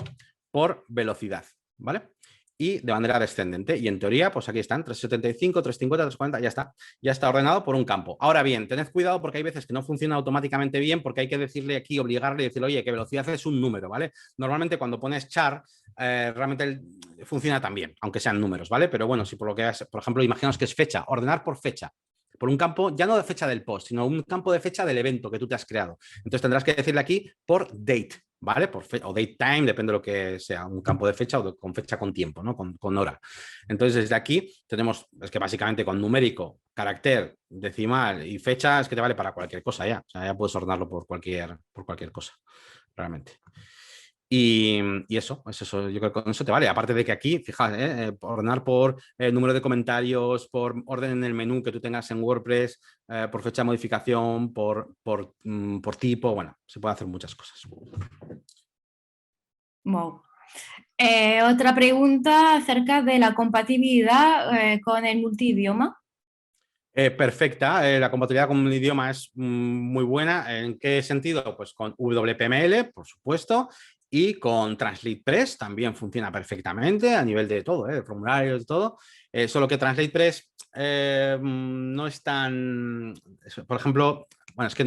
Speaker 2: por velocidad, ¿vale? Y de manera descendente. Y en teoría, pues aquí están, 375, 350, 340, ya está. Ya está ordenado por un campo. Ahora bien, tened cuidado porque hay veces que no funciona automáticamente bien porque hay que decirle aquí, obligarle y decirle, oye, que velocidad es un número, ¿vale? Normalmente cuando pones char, realmente funciona también, aunque sean números, ¿vale? Pero bueno, si por lo que es, por ejemplo, imaginaos que es fecha, ordenar por fecha. Por un campo, ya no de fecha del post, sino un campo de fecha del evento que tú te has creado. Entonces tendrás que decirle aquí por date, ¿vale? O date time, depende de lo que sea, un campo de fecha o con fecha con tiempo, ¿no? Con hora. Entonces desde aquí tenemos, es que básicamente con numérico, carácter, decimal y fecha es que te vale para cualquier cosa ya. O sea, ya puedes ordenarlo por cualquier cosa, realmente. Y eso, yo creo que con eso te vale. Aparte de que aquí, fijaos, ordenar por número de comentarios, por orden en el menú que tú tengas en WordPress, por fecha de modificación, por tipo, bueno, se puede hacer muchas cosas.
Speaker 1: Wow. Otra pregunta acerca de la compatibilidad con el multidioma.
Speaker 2: Perfecta, la compatibilidad con el idioma es muy buena. ¿En qué sentido? Pues con WPML, por supuesto, y con TranslatePress también funciona perfectamente a nivel de todo, de formularios y todo. Solo que TranslatePress no es tan, por ejemplo, bueno, es que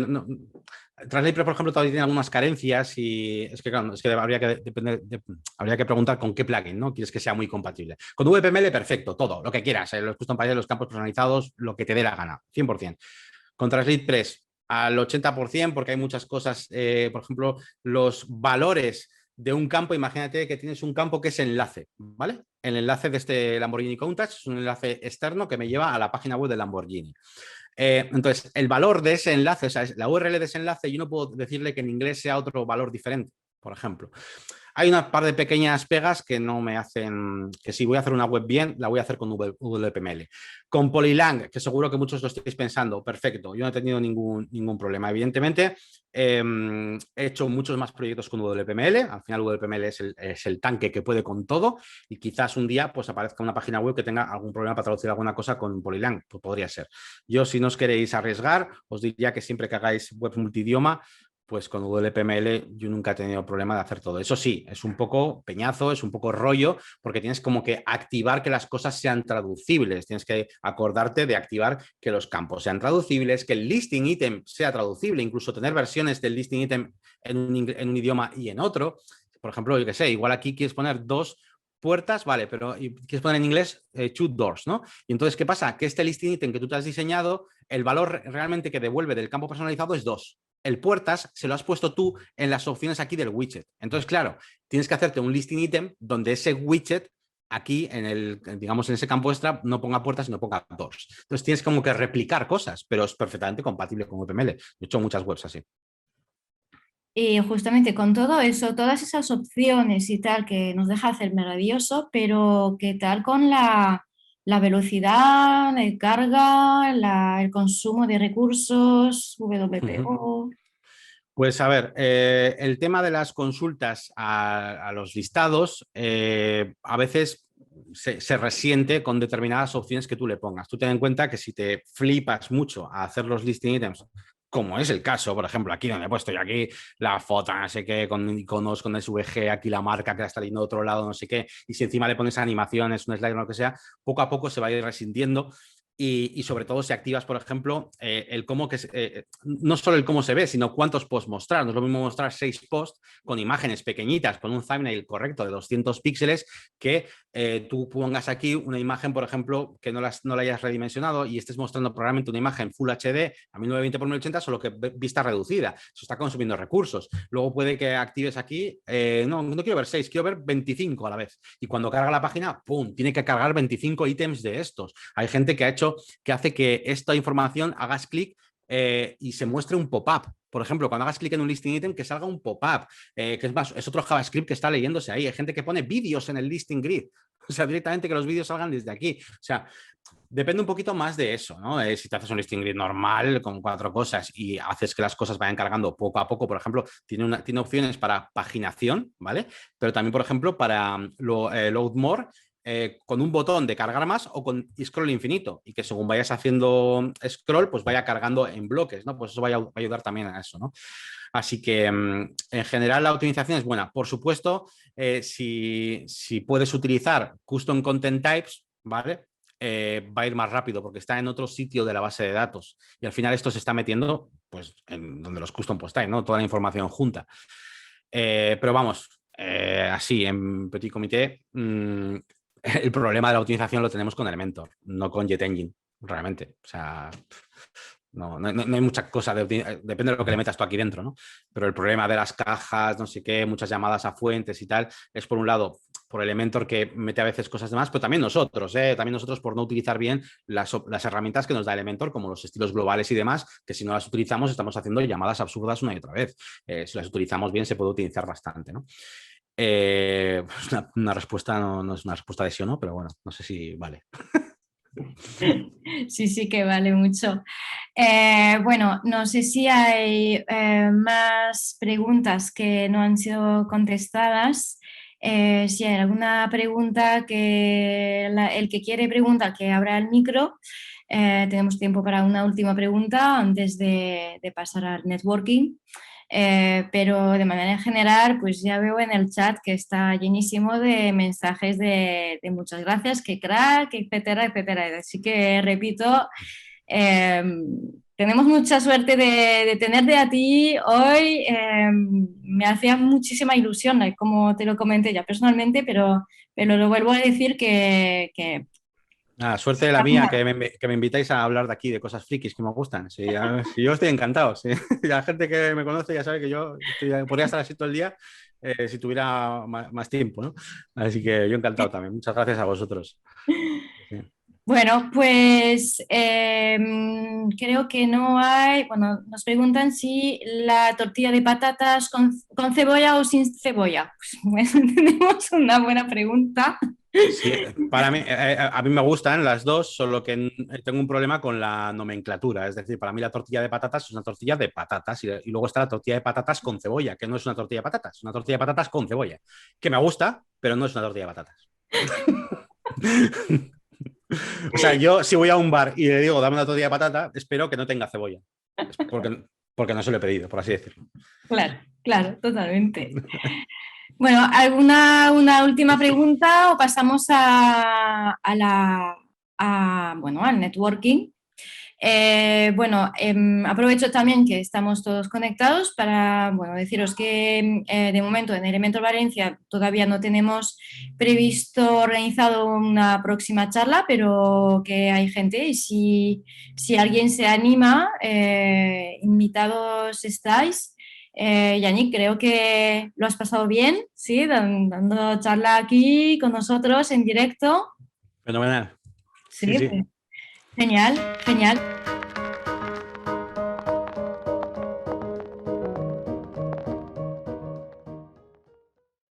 Speaker 2: TranslatePress, por ejemplo, todavía tiene algunas carencias y es que, claro, es que habría que preguntar con qué plugin, ¿no? Quieres que sea muy compatible. Con WPML, perfecto, todo, lo que quieras, los custom pages, los campos personalizados, lo que te dé la gana, 100%. Con TranslatePress al 80%, porque hay muchas cosas, por ejemplo, los valores de un campo, imagínate que tienes un campo que es enlace, ¿vale? El enlace de este Lamborghini Countach es un enlace externo que me lleva a la página web de Lamborghini. Entonces, el valor de ese enlace, o sea, la URL de ese enlace, yo no puedo decirle que en inglés sea otro valor diferente, por ejemplo. Hay una par de pequeñas pegas que no me hacen, que si voy a hacer una web bien, la voy a hacer con WPML. Con Polylang, que seguro que muchos lo estáis pensando, perfecto, yo no he tenido ningún problema. Evidentemente, he hecho muchos más proyectos con WPML, al final WPML es el tanque que puede con todo y quizás un día pues aparezca una página web que tenga algún problema para traducir alguna cosa con Polylang, pues podría ser. Yo, si no os queréis arriesgar, os diría que siempre que hagáis web multidioma, pues con WPML yo nunca he tenido problema de hacer todo. Eso sí, es un poco peñazo, es un poco rollo, porque tienes como que activar que las cosas sean traducibles. Tienes que acordarte de activar que los campos sean traducibles, que el listing item sea traducible, incluso tener versiones del listing item en un idioma y en otro. Por ejemplo, yo qué sé, igual aquí quieres poner 2 puertas, vale, pero quieres poner en inglés two doors, ¿no? Y entonces, ¿qué pasa? Que este listing item que tú te has diseñado, el valor realmente que devuelve del campo personalizado es 2. El puertas se lo has puesto tú en las opciones aquí del widget. Entonces, claro, tienes que hacerte un listing item donde ese widget aquí digamos, en ese campo extra no ponga puertas, sino ponga doors. Entonces tienes como que replicar cosas, pero es perfectamente compatible con WPML. He hecho muchas webs así.
Speaker 1: Y justamente con todo eso, todas esas opciones y tal que nos deja hacer maravilloso, pero ¿qué tal con la velocidad de carga, el consumo de recursos, WPO?
Speaker 2: Pues a ver, el tema de las consultas a los listados a veces se resiente con determinadas opciones que tú le pongas. Tú ten en cuenta que si te flipas mucho a hacer los listing items, como es el caso, por ejemplo, aquí donde he puesto yo aquí la foto, no sé qué, con iconos, con SVG, aquí la marca que la está leyendo de otro lado, no sé qué, y si encima le pones animaciones, un slide o lo que sea, poco a poco se va a ir resintiendo. Y sobre todo si activas, por ejemplo, el cómo no solo el cómo se ve, sino cuántos posts mostrar. No es lo mismo mostrar 6 posts con imágenes pequeñitas, con un thumbnail correcto de 200 píxeles, que tú pongas aquí una imagen, por ejemplo, que no la hayas redimensionado y estés mostrando probablemente una imagen Full HD a 1920 x 1080, solo que vista reducida. Eso está consumiendo recursos. Luego puede que actives aquí, no quiero ver 6, quiero ver 25 a la vez. Y cuando carga la página, ¡pum!, tiene que cargar 25 ítems de estos. Hay gente que hace que esta información hagas clic y se muestre un pop-up. Por ejemplo, cuando hagas clic en un listing item, que salga un pop-up, que es otro JavaScript que está leyéndose ahí. Hay gente que pone vídeos en el listing grid. O sea, directamente que los vídeos salgan desde aquí. O sea, depende un poquito más de eso, ¿no? Si te haces un listing grid normal con 4 cosas y haces que las cosas vayan cargando poco a poco, por ejemplo, tiene opciones para paginación, ¿vale? Pero también, por ejemplo, para load more, con un botón de cargar más o con scroll infinito y que según vayas haciendo scroll, pues vaya cargando en bloques, ¿no? Pues eso va a ayudar también a eso, ¿no? Así que en general la optimización es buena. Por supuesto, si puedes utilizar custom content types, ¿vale? Va a ir más rápido porque está en otro sitio de la base de datos y al final esto se está metiendo pues en donde los custom post types, ¿no? Toda la información junta. Pero vamos, así en petit comité, el problema de la optimización lo tenemos con Elementor, no con JetEngine, realmente. O sea, no hay mucha cosa, depende de lo que le metas tú aquí dentro, ¿no? Pero el problema de las cajas, no sé qué, muchas llamadas a fuentes y tal, es por un lado por Elementor que mete a veces cosas de más, pero también nosotros por no utilizar bien las herramientas que nos da Elementor, como los estilos globales y demás, que si no las utilizamos estamos haciendo llamadas absurdas una y otra vez. Si las utilizamos bien se puede utilizar bastante, ¿no? Una respuesta no es una respuesta de sí o no, pero bueno, no sé si vale.
Speaker 1: Sí que vale mucho. Bueno, no sé si hay más preguntas que no han sido contestadas. Si hay alguna pregunta el que quiere preguntar, que abra el micro. tenemos tiempo para una última pregunta antes de pasar al networking. Pero de manera general, pues ya veo en el chat que está llenísimo de mensajes de muchas gracias, que crack, etcétera, etcétera. Así que repito, tenemos mucha suerte de tenerte a ti hoy. Me hacía muchísima ilusión, como te lo comenté ya personalmente, pero lo vuelvo a decir que
Speaker 2: suerte de la mía que me invitáis a hablar de aquí, de cosas frikis que me gustan. Sí, yo estoy encantado. Sí. La gente que me conoce ya sabe que yo podría estar así todo el día si tuviera más tiempo, ¿no? Así que yo encantado también. Muchas gracias a vosotros. Sí.
Speaker 1: Bueno, pues creo que no hay... Bueno, nos preguntan si la tortilla de patatas con cebolla o sin cebolla. Pues bueno, tenemos una buena pregunta.
Speaker 2: Sí, para mí, a mí me gustan las dos, solo que tengo un problema con la nomenclatura. Es decir, para mí la tortilla de patatas es una tortilla de patatas y luego está la tortilla de patatas con cebolla, que no es una tortilla de patatas, es una tortilla de patatas con cebolla, que me gusta, pero no es una tortilla de patatas. O sea, yo si voy a un bar y le digo dame una tortilla de patata, espero que no tenga cebolla, porque no se lo he pedido, por así decirlo.
Speaker 1: Claro, totalmente. Bueno, ¿una última pregunta o pasamos al networking? Aprovecho también que estamos todos conectados para deciros que de momento en Elementor Valencia todavía no tenemos previsto organizado una próxima charla, pero que hay gente y si alguien se anima, invitados estáis. Yannick, creo que lo has pasado bien, ¿sí? Dando charla aquí con nosotros en directo.
Speaker 2: Fenomenal.
Speaker 1: Sí. Genial.